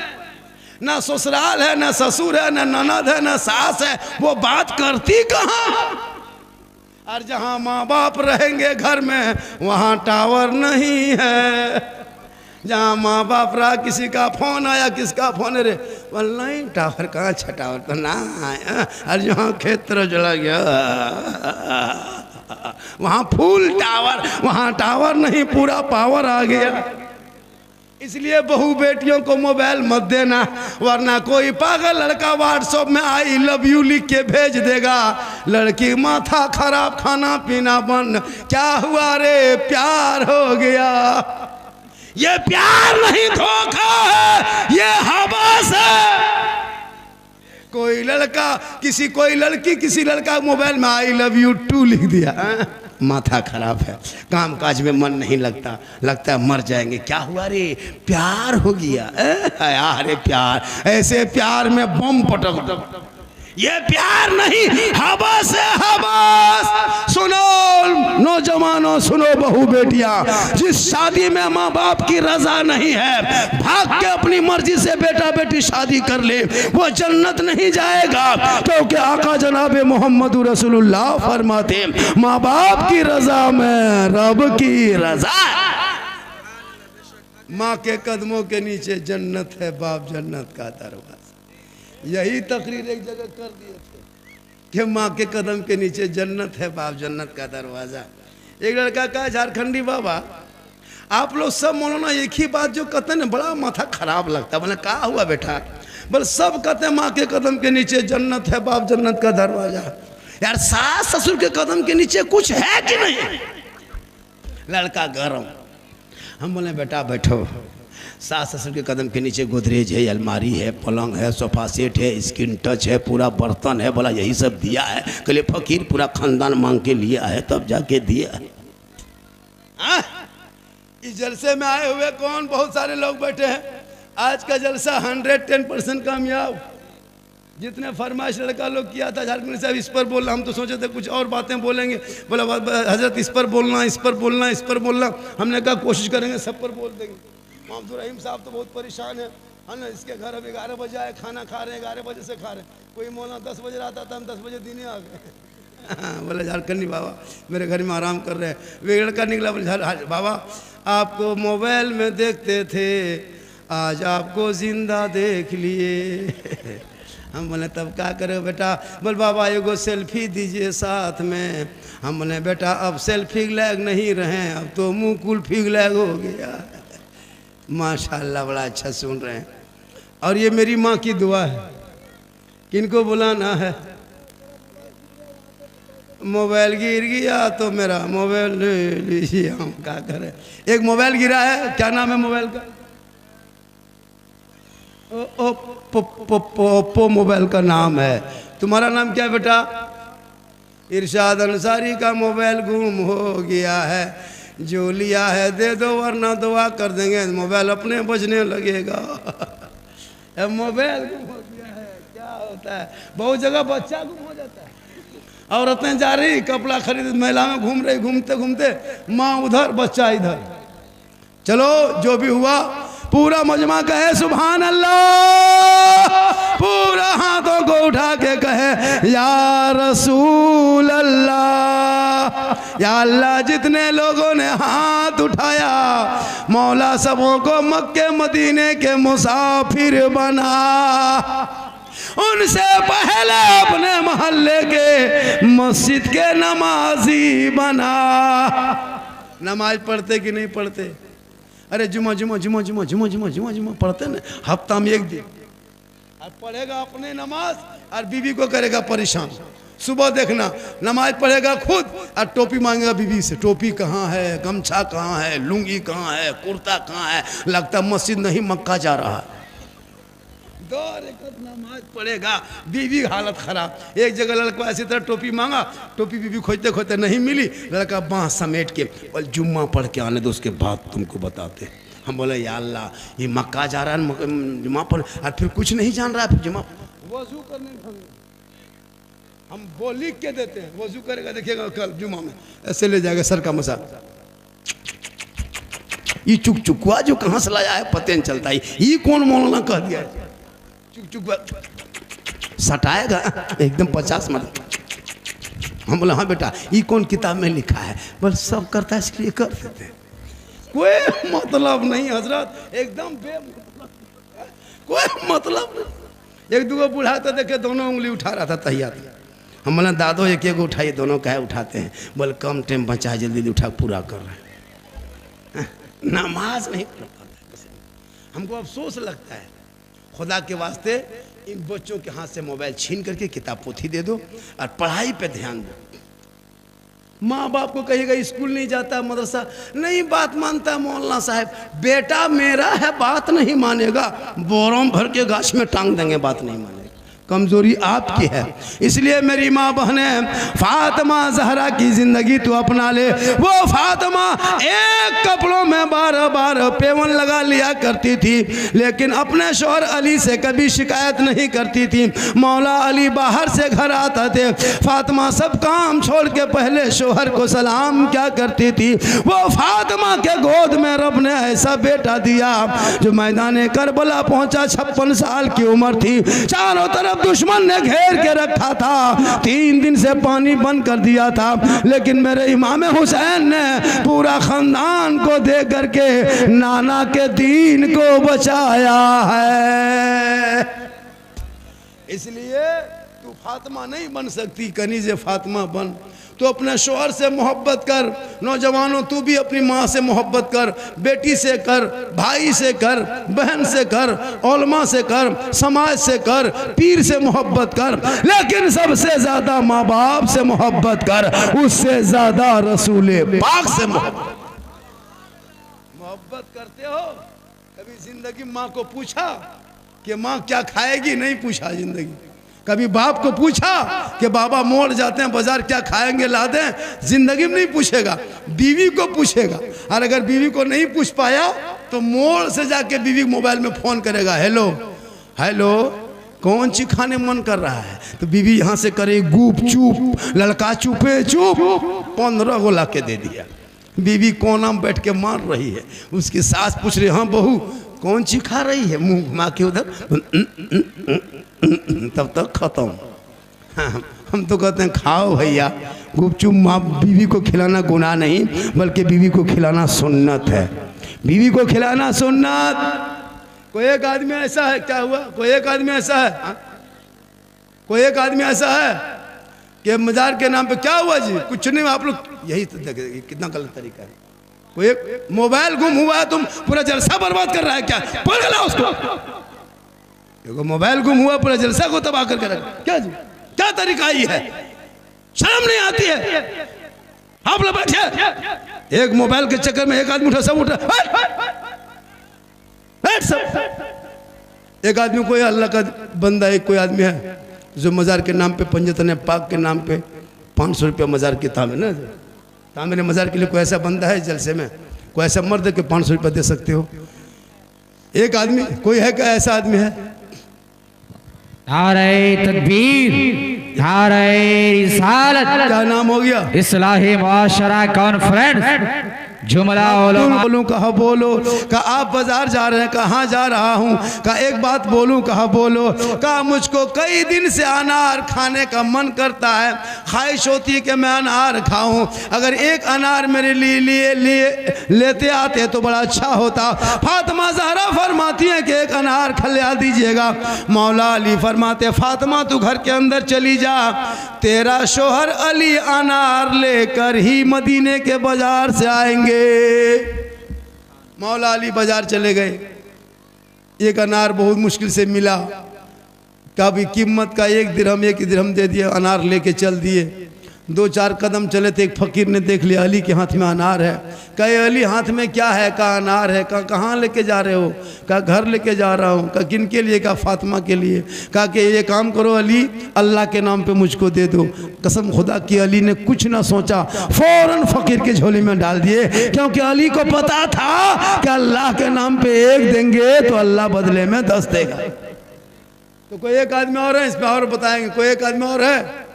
ना ससुराल है, ना ससुर है, ना ननद है, ना सास है, वो बात करती कहाँ। और जहाँ माँ बाप रहेंगे घर में, वहाँ टावर नहीं है। जहाँ माँ बाप रहा, किसी का फोन आया, किसका फोन है रे, बोल नहीं टावर कहाँ, अच्छा टावर तो ना आया। और जहाँ खेत तरफ चला गया, वहाँ फुल टावर, वहाँ टावर नहीं, पूरा पावर आ गया। इसलिए बहू बेटियों को मोबाइल मत देना, वरना कोई पागल लड़का व्हाट्सएप में आई लव यू लिख के भेज देगा, लड़की माथा खराब, खाना पीना बंद, क्या हुआ रे, प्यार हो गया। ये प्यार नहीं, धोखा है, ये हवस है। कोई लड़का किसी, कोई लड़की किसी लड़का मोबाइल में आई लव यू टू लिख दिया, माथा खराब है, काम काज में मन नहीं लगता, लगता है मर जाएंगे, क्या हुआ रे, प्यार हो गया। अरे प्यार, ऐसे प्यार में बम पटक दो, ये प्यार नहीं, हवस है, हवस। सुनो नौजवानों, सुनो बहू बेटियां, जिस शादी में माँ बाप की रजा नहीं है, भाग के अपनी मर्जी से बेटा बेटी शादी कर ले, वो जन्नत नहीं जाएगा। क्योंकि आका जनाब मोहम्मद रसूलुल्लाह फरमाते, माँ बाप की रजा में रब की रजा। माँ के कदमों के नीचे जन्नत है, बाप जन्नत का दरवाजा। यही तकरीर एक जगह कर दिए थे कि माँ के कदम के नीचे जन्नत है, बाप जन्नत का दरवाज़ा। एक लड़का कहा, झारखंडी बाबा आप लोग सब मौलाना एक ही बात जो कहते हैं, बड़ा माथा खराब लगता है। बोले कहा हुआ बेटा, बोले सब कहते हैं माँ के कदम के नीचे जन्नत है, बाप जन्नत का दरवाज़ा। यार सास ससुर के कदम के नीचे कुछ है कि नहीं? लड़का गरम। हम बोले बेटा बैठो, सास ससुर के कदम के नीचे गोदरेज है, अलमारी है, पलंग है, सोफा सेट है, स्क्रीन टच है, पूरा बर्तन है। बोला यही सब दिया है? कहले फकीर पूरा खानदान मांग के लिया है तब जाके दिया है। इस जलसे में आए हुए कौन, बहुत सारे लोग बैठे हैं। आज का जलसा 110% कामयाब। जितने फरमाइश लड़का लोग किया था, झारखंड साहब इस पर बोलना, हम तो सोचे थे कुछ और बातें बोलेंगे। बोला हजरत इस पर बोलना, इस पर बोलना, इस पर बोलना। हमने कहा कोशिश करेंगे सब पर बोल देंगे। मोहम्मद रहीम साहब तो बहुत परेशान है ना, इसके घर अब 11 बजे आए, खाना खा रहे हैं, 11 बजे से खा रहे हैं। कोई मौलाना 10 बजे आता था, हम 10 बजे दिन आ गए। बोले झारखंडी बाबा मेरे घर में आराम कर रहे हैं। वे लड़का निकला, बोले बाबा आपको मोबाइल में देखते थे, आज आपको जिंदा देख लिए। हम बोले तब क्या करे बेटा? बोल बाबा एगो सेल्फी दीजिए साथ में। हम बोले बेटा अब सेल्फी लैग नहीं रहे, अब तो मुँह कुल्फी लैग हो गया। माशाल्लाह बड़ा अच्छा सुन रहे हैं। और ये मेरी माँ की दुआ है। किनको बुलाना है? मोबाइल गिर गया तो मेरा मोबाइल ले लीजिए, हम क्या करें। एक मोबाइल गिरा है, क्या नाम है मोबाइल का? ओप्पो मोबाइल का नाम है। तुम्हारा नाम क्या है बेटा? इरशाद अंसारी का मोबाइल गुम हो गया है, जो लिया है दे दो वरना दुआ कर देंगे, मोबाइल अपने बजने लगेगा। मोबाइल गुम हो गया है, क्या होता है बहुत जगह बच्चा गुम हो जाता है। औरतें जा रही कपड़ा खरीद, मेला में घूम रही, घूमते घूमते माँ उधर बच्चा इधर। चलो जो भी हुआ, पूरा मजमा कहे सुभान अल्लाह, पूरा हाथों को उठा के कहे या रसूल अल्लाह। या अल्लाह, जितने लोगों ने हाथ उठाया मौला सबों को मक्के मदीने के मुसाफिर बना, उनसे पहले अपने मोहल्ले के मस्जिद के नमाजी बना। नमाज पढ़ते कि नहीं पढ़ते? अरे जुमा जुमा जुमा जुमा जुमा जुमा जुमा जुमा पढ़ते ना, हफ्ता में एक दिन। अब पढ़ेगा अपने नमाज और बीवी को करेगा परेशान। सुबह देखना नमाज पढ़ेगा खुद और टोपी मांगेगा बीवी से, टोपी कहाँ है, गमछा कहाँ है, लुंगी कहाँ है, कुर्ता कहाँ है, लगता मस्जिद नहीं मक्का जा रहा है। 2 रकात नमाज पढ़ेगा, बीवी हालत खराब। एक जगह लड़का ऐसी तरह टोपी मांगा, टोपी बीवी खोजते खोजते नहीं मिली, लड़का बाँह समेट के बोल जुम्मा पढ़ के आने दो, उसके बाद तुमको बताते। हम बोले या अल्लाह, ये मक्का जा रहा है, जुम्मा पढ़, और फिर कुछ नहीं जान रहा है, फिर जुम्मा वजू करने हम वो लिख के देते हैं, वजू करेगा देखिएगा कल जुम्मा में ऐसे ले जाएगा सर का मसा। ये चुक चुकुआ जो कहाँ से लाया है पता नहीं चलता, ये कौन मौलाना कह दिया है, चुक चुक सटाएगा एकदम 50 मत। हम बोले हाँ बेटा, ये कौन किताब में लिखा है? बस सब करता है इसलिए कर देते हैं, कोई मतलब नहीं हजरत, एकदम बेमतलब, कोई मतलब नहीं। एक दूगो बूढ़ा तो देखे दोनों उंगली उठा रहा था तहियात। हम बोले दादो एक एक उठाइए, दोनों कहे उठाते हैं। बोले कम टाइम बचा, जल्दी उठा पूरा कर रहे हैं। नमाज नहीं पढ़ पाता, हमको अफसोस लगता है। खुदा के वास्ते इन बच्चों के हाथ से मोबाइल छीन करके किताब पोथी दे दो और पढ़ाई पे ध्यान दो। माँ बाप को कहिएगा स्कूल नहीं जाता, मदरसा नहीं, बात मानता मौलाना साहब, बेटा मेरा है बात नहीं मानेगा, बोरों भर के गाछ में टांग देंगे, बात नहीं मानेगा। कमजोरी आपकी है, इसलिए मेरी माँ बहनें, फातिमा जहरा की जिंदगी तो अपना ले। वो फातिमा एक कपड़ों में 12 पेवन लगा लिया करती थी, लेकिन अपने शौहर अली से कभी शिकायत नहीं करती थी। मौला अली बाहर से घर आते थे, फातिमा सब काम छोड़ के पहले शौहर को सलाम क्या करती थी। वो फातिमा के गोद में रब ने ऐसा बेटा दिया जो मैदान करबला पहुंचा, 56 साल की उम्र थी, चारों तरफ दुश्मन ने घेर के रखा था, 3 दिन से पानी बंद कर दिया था, लेकिन मेरे इमाम हुसैन ने पूरा खानदान को दे करके नाना के दीन को बचाया है। इसलिए तू फातिमा नहीं बन सकती, कनीज़े फातिमा बन। तो अपने शौहर से मोहब्बत कर, नौजवानों तू भी अपनी माँ से मोहब्बत कर, बेटी से कर, भाई से कर, बहन से कर, उलमा से कर, समाज से कर, पीर से मोहब्बत कर, लेकिन सबसे ज़्यादा माँ बाप से मोहब्बत कर, उससे ज़्यादा रसूले पाक से मोहब्बत करते हो। कभी जिंदगी माँ को पूछा कि माँ क्या खाएगी? नहीं पूछा जिंदगी। कभी बाप को पूछा कि बाबा मोड़ जाते हैं बाजार क्या खाएंगे ला दें? जिंदगी में नहीं पूछेगा, बीवी को पूछेगा। और अगर बीवी को नहीं पूछ पाया तो मोड़ से जाके बीवी मोबाइल में फोन करेगा, हेलो हेलो कौन सी खाने मन कर रहा है? तो बीवी यहाँ से करे गुप चुप, लड़का चुपे चुप, 15 को ला के दे दिया। बीवी कोना में बैठ के मार रही है, उसकी सास पूछ रही, हाँ बहू कौन सी खा रही है? मुंह घुमा के उधर, तब तक खत्म। हम तो कहते हैं खाओ भैया गुपचुप। माँ बीवी को खिलाना गुनाह नहीं, बल्कि बीवी को खिलाना सुन्नत है, बीवी को खिलाना सुन्नत। कोई एक आदमी ऐसा है, क्या हुआ? कोई एक आदमी ऐसा है, कोई एक आदमी ऐसा है कि मजार के नाम पे क्या हुआ जी? कुछ नहीं, आप लोग यही तो देखें कितना गलत तरीका है। कोई एक मोबाइल गुम हुआ है, तुम पूरा जलसा बर्बाद कर रहा है क्या? पकड़ ला उसको। देखो मोबाइल गुम हुआ, पूरा जलसा को तबाह करके रखा, क्या जी? क्या तरीका ये है? शर्म नहीं आती है? आप लोग बैठे, एक मोबाइल के चक्कर में एक आदमी उठा, सब उठा, सब। एक आदमी कोई अल्लाह का बंदा, एक कोई आदमी है जो मजार के नाम पे, पंजतन पाक के नाम पे 500 रुपया मजार की तामीर ना, तामीर मजार के लिए कोई ऐसा बंदा है जलसे में, कोई ऐसा मर्द के 500 रुपया दे सकते हो? एक आदमी कोई है क्या ऐसा आदमी है? नारे तकबीर, नारे रिसालत। क्या नाम हो गया? इस्लाही मुआशरा कॉन्फ्रेंस जुमला बोलूं कहा बोलो, कहा आप बाजार जा रहे हैं, कहाँ जा रहा हूँ, कहा एक बात बोलूं, कहा बोलो, कहा मुझको कई दिन से अनार खाने का मन करता है, ख्वाहिश होती है कि मैं अनार खाऊं, अगर एक अनार मेरे लिए लेते आते तो बड़ा अच्छा होता। फातिमा ज़हरा फरमाती हैं कि एक अनार खिला दीजिएगा। मौला अली फरमाते फातिमा तू घर के अंदर चली जा, तेरा शोहर अली अनार लेकर ही मदीने के बाजार से आएंगे। मौला अली बाजार चले गए, एक अनार बहुत मुश्किल से मिला, कभी कीमत का 1 दिरहम दे दिया, अनार लेके चल दिए। 2-4 कदम चले थे, एक फकीर ने देख लिया अली के हाथ में अनार है। कहे अली हाथ में क्या है? कहा अनार है। कहा कहाँ लेके जा रहे हो? कहा घर लेके जा रहा हूँ। कहा किन के लिए? कहा फातिमा के लिए। कहा कि ये काम करो अली, अल्लाह के नाम पे मुझको दे दो। कसम खुदा की अली ने कुछ ना सोचा, फौरन फकीर के झोली में डाल दिए, क्योंकि अली को पता था कि अल्लाह के नाम पे 1 देंगे तो अल्लाह बदले में 10 देगा। तो कोई एक आदमी और है, इस पर और बताएंगे, कोई एक आदमी और है?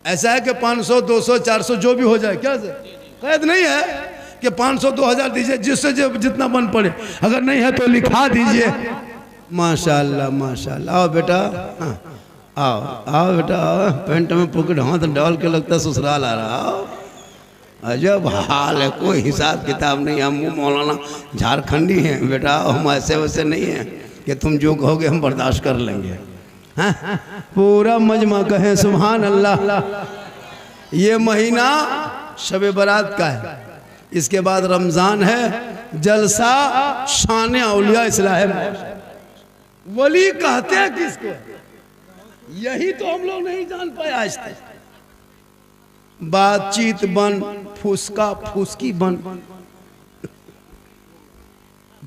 ऐसा है कि 500, 200, 400 जो भी हो जाए, क्या से कैद नहीं है कि 500, 2000 दीजिए, जिससे जितना बन पड़े, अगर नहीं है तो लिखा दीजिए। माशाल्लाह माशाल्लाह। आओ बेटा, आओ आओ बेटा, आओ। पेंट में पॉकेट हाथ डाल के लगता ससुराल आ रहा। आओ, अजब हाल है, कोई हिसाब किताब नहीं। हम मौलाना झारखंडी हैं बेटा, हम ऐसे वैसे नहीं हैं कि तुम जो कहोगे हम बर्दाश्त कर लेंगे। हाँ? पूरा मजमा कहें सुभान अल्लाह। ये महीना शब बारात का है, इसके बाद रमज़ान है, जलसा शान औलिया इस्लाह वली कहते हैं किसको? यही तो हम लोग नहीं जान पाए आज तक। बातचीत बन, फुसका फुसकी बन,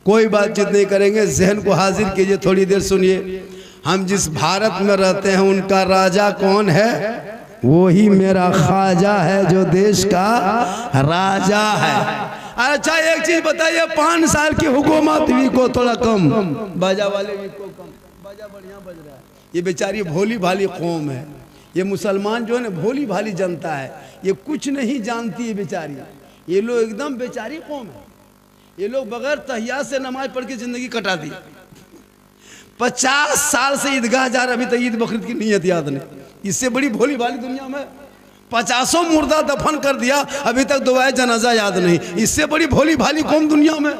कोई बातचीत नहीं करेंगे। जहन को हाजिर कीजिए, थोड़ी देर सुनिए। हम जिस भारत में रहते हैं उनका राजा कौन है? वो ही मेरा ख्वाजा है जो देश का राजा है। अच्छा एक चीज बताइए, 5 साल की हुकूमत भी को थोड़ा कम, बाजा वाले भी को कम, बाजा बढ़िया बज रहा है। ये बेचारी भोली भाली कौम है, ये मुसलमान जो है ना भोली भाली जनता है, ये कुछ नहीं जानती है बेचारी। ये लोग एकदम बेचारी कौम है, ये लोग बगैर तहियात से नमाज पढ़ के जिंदगी कटा दी। 50 साल से ईदगाह जा रहे, अभी तक ईद बकरीद की नीयत याद नहीं। इससे बड़ी भोली भाली दुनिया में 50 मुर्दा दफन कर दिया, अभी तक दुआए जनाजा याद नहीं। इससे बड़ी भोली भाली कौम दुनिया में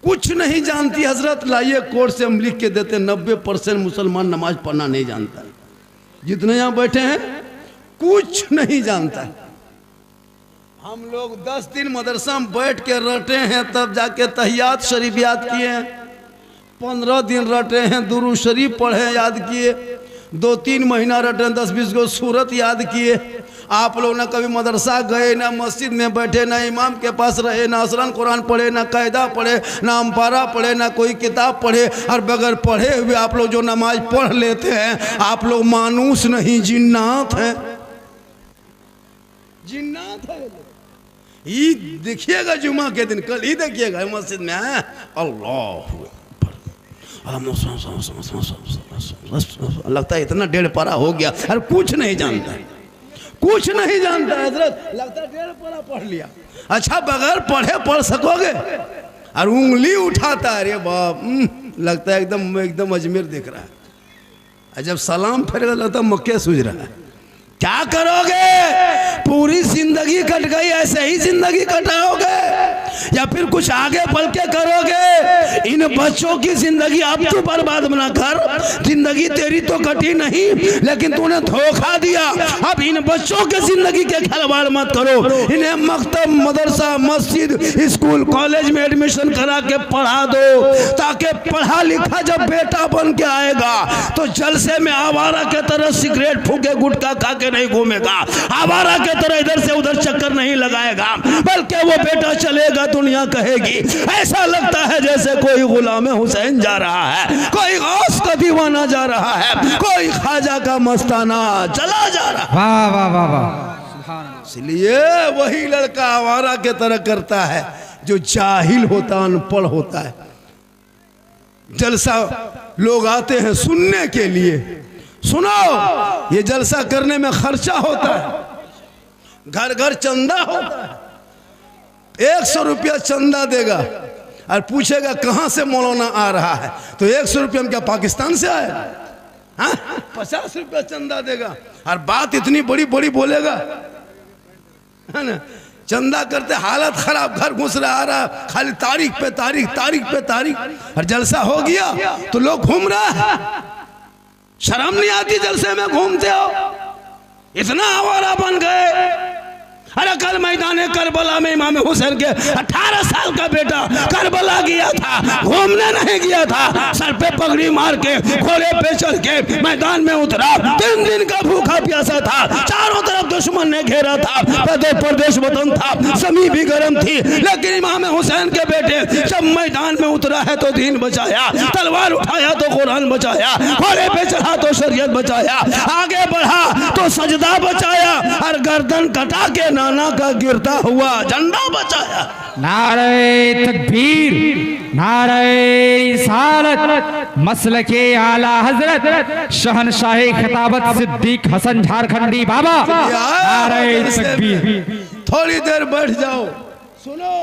कुछ नहीं जानती। हजरत लाइए कोर्ट से हम लिख के देते, 90% मुसलमान नमाज पढ़ना नहीं जानता। जितने यहाँ बैठे हैं कुछ नहीं जानता। हम लोग 10 दिन मदरसा में बैठ के रटे हैं, तब जाके तहियात शरीफ याद किए हैं। 15 दिन रटे हैं, दुरूद शरीफ पढ़े याद किए। 2-3 महीना रटे, 10-20 गो सूरत याद किए। आप लोग ना कभी मदरसा गए, ना मस्जिद में बैठे, ना इमाम के पास रहे, ना असरन कुरान पढ़े, ना कायदा पढ़े, ना अम्पारा पढ़े, ना कोई किताब पढ़े। और बगैर पढ़े हुए आप लोग जो नमाज पढ़ लेते हैं, आप लोग मानूस नहीं जिन्नात हैं। जिन्नात है। ईद देखिएगा जुमा के दिन, कल ही देखिएगा मस्जिद में है अल्लाह लगता है इतना 1.5 पारा हो गया, अरे कुछ नहीं जानता, कुछ नहीं जानता हजरत। लगता है 1.5 पारा पढ़ लिया। अच्छा बगैर पढ़े पढ़ सकोगे? और उंगली उठाता है, अरे बाप, लगता है एकदम अजमेर देख रहा है। जब सलाम फेरेगा लगता है मक्के सूझ रहा है। क्या करोगे? पूरी जिंदगी कट गई, ऐसे ही जिंदगी कटाओगे या फिर कुछ आगे बढ़ के करोगे? इन बच्चों की जिंदगी अब तो बर्बाद ना कर। जिंदगी तेरी तो कटी नहीं, लेकिन तूने धोखा दिया। अब इन बच्चों के जिंदगी के खिलवाड़ मत करो। इन्हें मकतब, मदरसा, मस्जिद, स्कूल, कॉलेज में एडमिशन करा के पढ़ा दो, ताकि पढ़ा लिखा जब बेटा बन के आएगा तो जलसे में आवारा के तरह सिगरेट फूके, गुटखा खा के नहीं घूमेगा, आवारा के तरह इधर से उधर चक्कर नहीं लगाएगा, बल्कि वो बेटा चलेगा, दुनिया कहेगी ऐसा लगता है जैसे कोई गुलाम हुसैन जा रहा है, कोई गौस का दीवाना जा रहा है, कोई ख्वाजा का मस्ताना चला जा रहा है। वाह वाह वाह वाह। इसलिए वही लड़का आवारा के तरह करता है जो जाहिल होता, अनपढ़ होता है। जलसा लोग आते हैं सुनने के लिए। सुनो, ये जलसा करने में खर्चा होता है, घर घर चंदा होता है, 100 रुपया चंदा देगा और पूछेगा कहाँ से मौलाना आ रहा है, तो 100 रुपया हम क्या पाकिस्तान से आए? हाँ, 50 रुपया चंदा देगा और बात इतनी बड़ी बड़ी बोलेगा, है ना। चंदा करते हालत खराब, घर घुस रहा आ रहा, खाली तारीख पे तारीख, तारीख पे तारीख। और जलसा हो गया तो लोग घूम रहा है, शर्म नहीं आती जलसे में घूमते हो? इतना आवारा बन गए। अरे कल मैदान करबला में इमाम हुसैन के 18 साल का बेटा करबला गया था, घूमने नहीं गया था, सर पे पगड़ी मार के घोड़े पे चढ़ के मैदान में उतरा। 3 दिन का भूखा प्यासा था, चारों तरफ दुश्मन ने घेरा था, प्रदेश वतन था, जमीन भी गर्म थी, लेकिन इमाम हुसैन के बेटे जब मैदान में उतरा है तो दीन बचाया, तलवार उठाया तो कुरान बचाया, घोड़े पे चढ़ा तो शरीयत बचाया, आगे बढ़ा तो सजदा बचाया, और गर्दन कटा के नाना का गिरता हुआ झंडा बचाया। नारे तकबीर, नारे रिसालत, मसलके आला हजरत शहनशाह खिताबत सिद्दीक हसन झारखंडी बाबा। नारे तकबीर। थोड़ी देर बैठ जाओ, सुनो।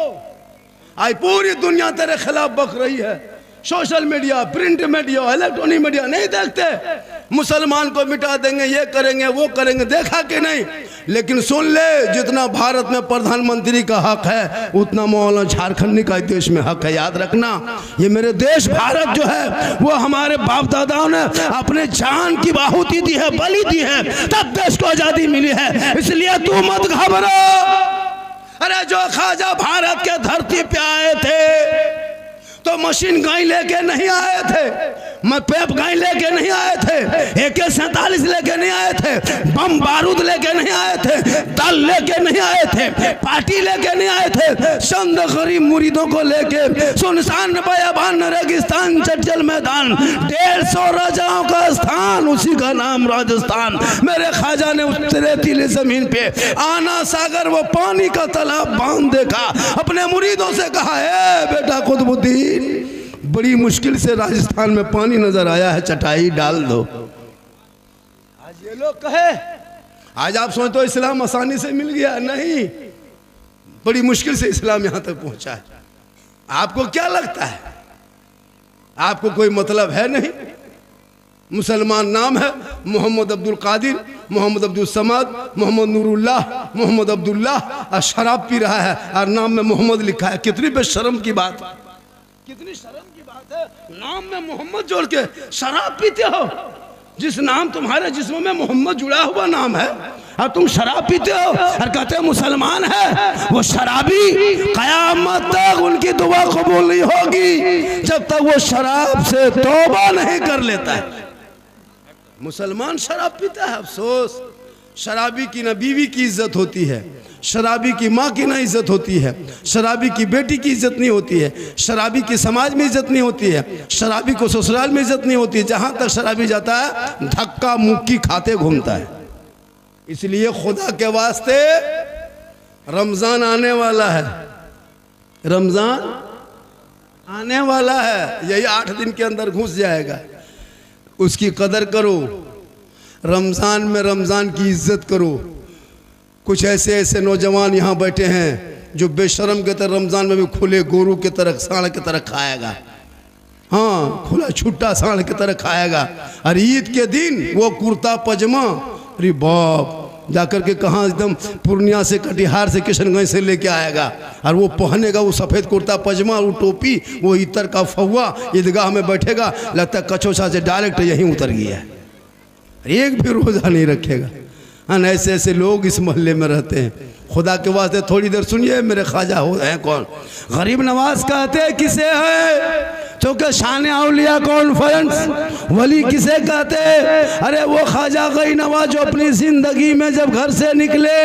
आज पूरी दुनिया तेरे खिलाफ बक रही है, social media, print media, electronic media. नहीं देखते मुसलमान को मिटा देंगे, ये करेंगे वो करेंगे, देखा कि नहीं? लेकिन सुन ले, जितना भारत में प्रधानमंत्री का हक है उतना मौलाना झारखंडी का देश में हक है। याद रखना, ये मेरे देश भारत जो है वो हमारे बाप दादाओं ने अपने जान की आहुति दी है, बलि दी है, तब देश को आजादी मिली है। इसलिए तू मत घबरा। अरे जो ख्वाजा भारत के धरती पे आए थे तो मशीन गन लेके नहीं आए थे, पेप गन लेके नहीं आए थे, AK-47 लेके नहीं आए थे, बम बारूद लेके नहीं आए थे, दल लेके नहीं आए थे, पार्टी लेके नहीं आए थे, चंद गरीब मुरीदों को लेके सुनसान बयाबान रेगिस्तान चटजल मैदान 150 राजाओं का स्थान, उसी का नाम राजस्थान। मेरे ख्वाजा ने उस रेतीली जमीन पे आना सागर वो पानी का तालाब बांध देखा, अपने मुरीदों से कहा, है बेटा कुतुबुद्दीन, बड़ी मुश्किल से राजस्थान में पानी नजर आया है, चटाई डाल दो। आज ये लोग कहे, आज आप सोचते हो इस्लाम आसानी से मिल गया, नहीं, बड़ी मुश्किल से इस्लाम यहां तक पहुंचा है। आपको क्या लगता है? आपको कोई मतलब है नहीं? मुसलमान नाम है मोहम्मद अब्दुल कादिर, मोहम्मद अब्दुल समद, मोहम्मद नूरुल्लाह, मोहम्मद अब्दुल्लाह, और शराब पी रहा है और नाम में मोहम्मद लिखा है। कितनी बेशर्म की बात, कितनी शर्म की बात है, नाम में मोहम्मद जोड़ के शराब पीते हो। जिस नाम तुम्हारे जिस्म में मोहम्मद जुड़ा हुआ नाम है और तुम शराब पीते हो और कहते हो मुसलमान है। वो शराबी कयामत तक उनकी दुआ कबूल नहीं होगी जब तक वो शराब से तौबा नहीं कर लेता है। मुसलमान शराब पीता है, अफसोस। शराबी की ना बीवी की इज्जत होती है, शराबी की माँ की ना इज्जत होती है, शराबी की बेटी की इज्जत नहीं होती है, शराबी की समाज में इज्जत नहीं होती है, शराबी को ससुराल में इज्जत नहीं होती है। जहाँ तक शराबी जाता है धक्का मुक्की खाते घूमता है। इसलिए खुदा के वास्ते रमज़ान आने वाला है, रमज़ान आने वाला है, यही 8 दिन के अंदर घुस जाएगा। उसकी कदर करो, रमज़ान में रमज़ान की इज्जत करो। कुछ ऐसे ऐसे नौजवान यहाँ बैठे हैं जो बेशरम के तरह रमज़ान में भी खुले गोरू के तरह सांड के तरह खाएगा, हाँ खुला छुट्टा सांड के तरह खाएगा। और ईद के दिन वो कुर्ता पजामा, अरे बाप, जाकर के कहाँ एकदम पूर्णिया से कटिहार से किशनगंज से लेके आएगा और वो पहनेगा वो सफ़ेद कुर्ता पजामा, वो टोपी, वो इतर का फौवा, ईदगाह में बैठेगा, लगता है कचौसा से डायरेक्ट यहीं उतर गया है, एक भी रोज़ा नहीं रखेगा। हाँ, ऐसे ऐसे लोग इस मोहल्ले में रहते हैं। खुदा के वास्ते थोड़ी देर सुनिए, मेरे ख्वाजा हो हैं कौन? गरीब नवाज कहते किसे है? क्योंकि शान औलिया कॉन्फ्रेंस वली किसे कहते? अरे वो ख्वाजा गई नवाज जो अपनी जिंदगी में जब घर से निकले,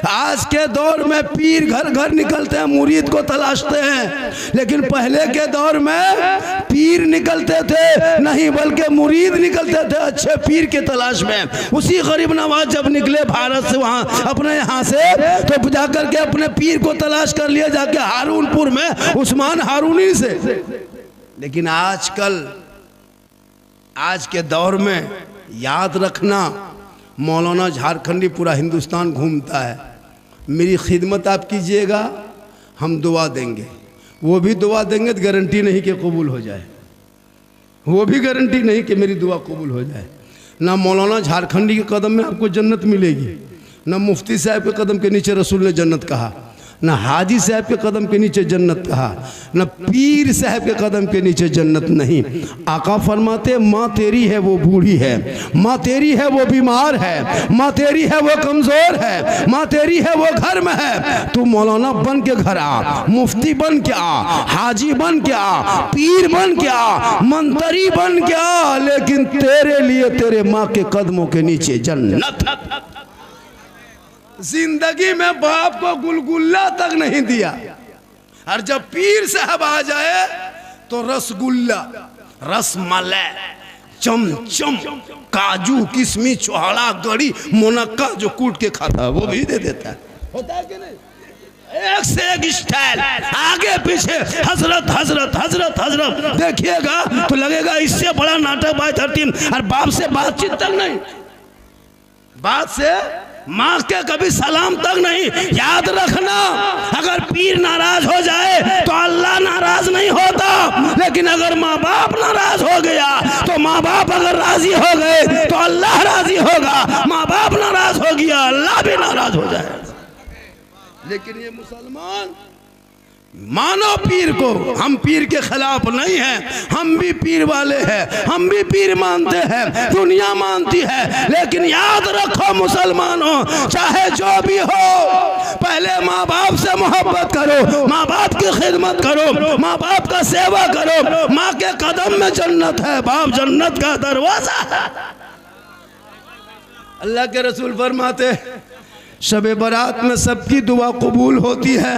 आज के दौर में पीर घर घर निकलते हैं, मुरीद को तलाशते हैं, लेकिन पहले के दौर में पीर निकलते थे नहीं बल्कि मुरीद निकलते थे अच्छे पीर के तलाश में। उसी गरीब नवाज जब निकले भारत से, वहाँ अपने यहाँ से, तो जाकर के अपने पीर को तलाश कर लिया जाके हारूनपुर में उस्मान हारूनी से। लेकिन आजकल आज के दौर में याद रखना, मौलाना झारखंडी पूरा हिंदुस्तान घूमता है। मेरी खिदमत आप कीजिएगा, हम दुआ देंगे, वो भी दुआ देंगे तो गारंटी नहीं कि कबूल हो जाए, वो भी गारंटी नहीं कि मेरी दुआ कबूल हो जाए। ना मौलाना झारखंडी के कदम में आपको जन्नत मिलेगी, ना मुफ्ती साहब के कदम के नीचे रसूल ने जन्नत कहा, ना हाजी साहब के कदम के नीचे जन्नत कहा, ना पीर साहब के कदम के नीचे जन्नत नहीं। आका फरमाते माँ तेरी है वो बूढ़ी है, माँ तेरी है वो बीमार है, माँ तेरी है वो कमज़ोर है, माँ तेरी है वो घर में है। तू मौलाना बन के घर आ, मुफ्ती बन के आ, हाजी बन के आ, पीर बन के आ, मंत्री बन के आ, लेकिन तेरे लिए तेरे माँ के कदमों के नीचे जन्नत। जिंदगी में बाप को गुलगुल्ला तक नहीं दिया, और जब पीर साहब आ जाए तो रसगुल्ला, रसमलाई, चमचम, काजू, किशमिश, चौहाड़ा, गड़ी, मुनक्का जो कूट के खाता है वो भी दे देता है। होता है कि नहीं? एक से एक स्टाइल, आगे पीछे हजरत हजरत हजरत हजरत। देखिएगा तो लगेगा इससे बड़ा नाटक बाय 13। और बाप से बातचीत तक नहीं, बात से माँ के कभी सलाम तक नहीं। याद रखना, अगर पीर नाराज हो जाए तो अल्लाह नाराज नहीं होता, लेकिन अगर माँ बाप नाराज हो गया तो माँ बाप अगर राजी हो गए तो अल्लाह राजी होगा। माँ बाप नाराज हो गया अल्लाह भी नाराज हो जाए। लेकिन ये मुसलमान मानो पीर को, हम पीर के खिलाफ नहीं हैं, हम भी पीर वाले हैं, हम भी पीर मानते हैं, दुनिया मानती है। लेकिन याद रखो मुसलमानों, चाहे जो भी हो, पहले माँ बाप से मोहब्बत करो, माँ बाप की खिदमत करो, माँ बाप का सेवा करो। माँ के कदम में जन्नत है, बाप जन्नत का दरवाजा है। अल्लाह के रसूल फरमाते शबे बारात में सबकी दुआ कबूल होती है,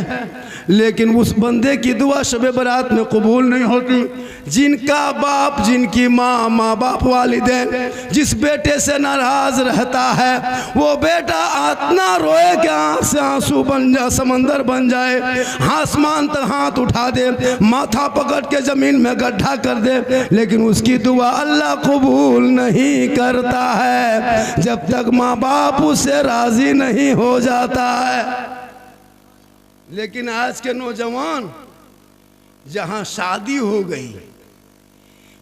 लेकिन उस बंदे की दुआ शबे बारात में कबूल नहीं होती जिनका बाप, जिनकी माँ, माँ बाप वालिदैन जिस बेटे से नाराज रहता है, वो बेटा इतना रोए कि आँख से आंसू बन जाए, समंदर बन जाए, आसमान तक हाथ उठा दे, माथा पकड़ के जमीन में गड्ढा कर दे, लेकिन उसकी दुआ अल्लाह कबूल नहीं करता है जब तक माँ बाप उससे राजी नहीं हो जाता है। लेकिन आज के नौजवान, जहां शादी हो गई,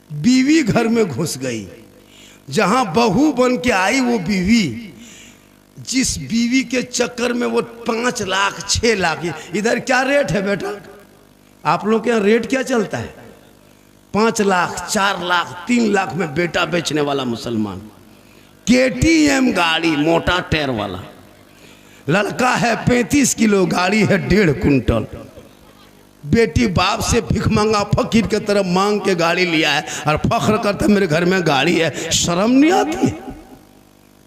बीवी घर में घुस गई, जहां बहू बन के आई वो बीवी, जिस बीवी के चक्कर में वो 5 लाख 6 लाख, इधर क्या रेट है बेटा? आप लोग के यहाँ रेट क्या चलता है? 5 लाख 4 लाख 3 लाख में बेटा बेचने वाला मुसलमान, KTM गाड़ी मोटा टायर वाला, लड़का है 35 किलो, गाड़ी है 1.5 कुंटल, बेटी बाप से भिख मांगा फकीर के तरफ मांग के गाड़ी लिया है और फख्र करता मेरे घर में गाड़ी है। शर्म नहीं आती है?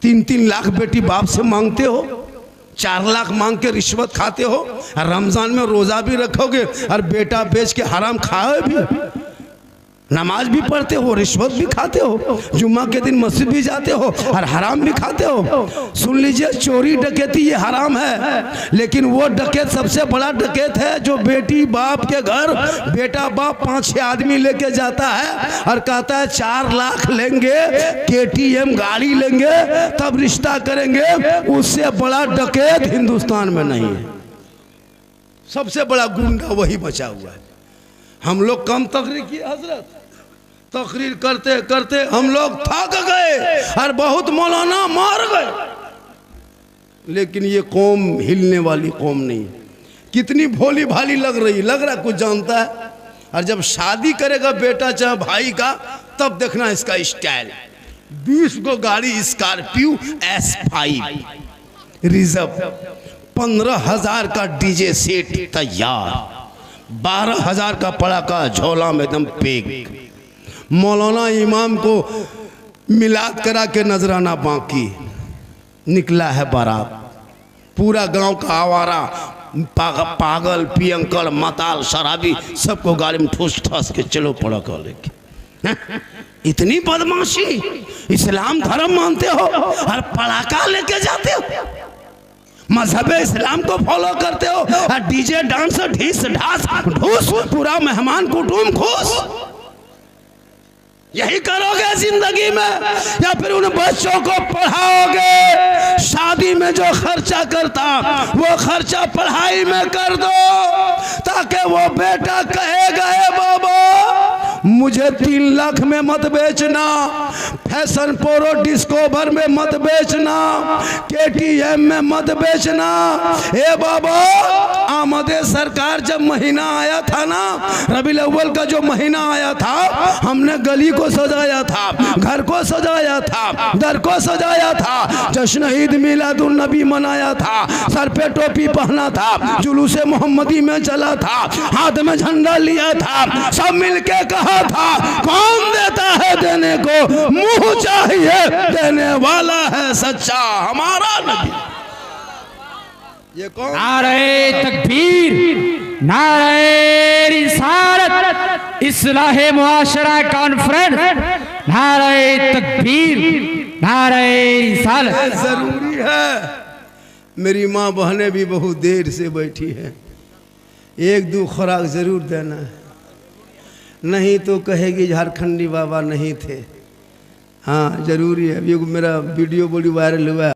3-3 लाख बेटी बाप से मांगते हो, 4 लाख मांग के रिश्वत खाते हो, और रमजान में रोजा भी रखोगे और बेटा बेच के हराम खाओ भी, नमाज भी पढ़ते हो, रिश्वत भी खाते हो, जुम्मा के दिन मस्जिद भी जाते हो और हराम भी खाते हो। सुन लीजिए, चोरी डकैती ये हराम है, लेकिन वो डकैत सबसे बड़ा डकैत है जो बेटी बाप के घर, बेटा बाप 5-6 आदमी लेके जाता है और कहता है 4 लाख लेंगे, KTM गाड़ी लेंगे, तब रिश्ता करेंगे। उससे बड़ा डकैत हिंदुस्तान में नहीं है। सबसे बड़ा गुंडा वही बचा हुआ है। हम लोग कम तकरीर की हजरत, तकरीर करते करते हम लोग थक गए और बहुत मौलाना मार गए। लेकिन ये कौम हिलने वाली कौम नहीं, कितनी भोली भाली लग रही, लग रहा कुछ जानता है। और जब शादी करेगा बेटा चाहे भाई का, तब देखना इसका स्टाइल। 20 को गाड़ी स्कॉर्पियो S5 रिजर्व, 15,000 का डीजे सेट तैयार, 12,000 का पड़ाका झोला में एकदम पेक, मौलाना इमाम को मिलाद करा के नजराना बाकी, निकला है बारात, पूरा गांव का आवारा पागल पियंकड़ माताल शराबी सबको गाड़ी में ठूस ठास के चलो पड़ाका लेके। इतनी बदमाशी, इस्लाम धर्म मानते हो और पड़ाका लेके जाते हो, मजहब इस्लाम को फॉलो करते हो और डीजे डांस ढीस ढास ढूस, पूरा मेहमान कुटुम खुश। यही करोगे जिंदगी में, या फिर उन बच्चों को पढ़ाओगे? शादी में जो खर्चा करता वो खर्चा पढ़ाई में कर दो, ताकि वो बेटा कहेगा ए बाबा मुझे 3 लाख में मत बेचना, फैशन प्रो डिस्कवर में मत बेचना, KTM में मत बेचना। ए बाबा आमदे सरकार जब महीना आया था ना, रबीउल अव्वल का जो महीना आया था, हमने गली को सजाया था, घर को सजाया था, दर को सजाया था, जश्न ईद मिलादुन नबी मनाया था, सर पे टोपी पहना था, जुलूसे मोहम्मदी में चला था, हाथ में झंडा लिया था, सब मिलके कहा था कौन देता है देने को, मुंह चाहिए देने वाला है सच्चा हमारा नबी। ये कौन? नारे तकबीर, नारे रिसालत, इस्लाहे मुआशरा कॉन्फ्रेंस, नारे तकबीर, नारे रिसालत। जरूरी है। मेरी माँ बहनें भी बहुत देर से बैठी हैं, 1-2 खुराक जरूर देना है, नहीं तो कहेगी झारखंडी बाबा नहीं थे। हाँ जरूरी है। अभी मेरा वीडियो बड़ी वायरल हुआ है।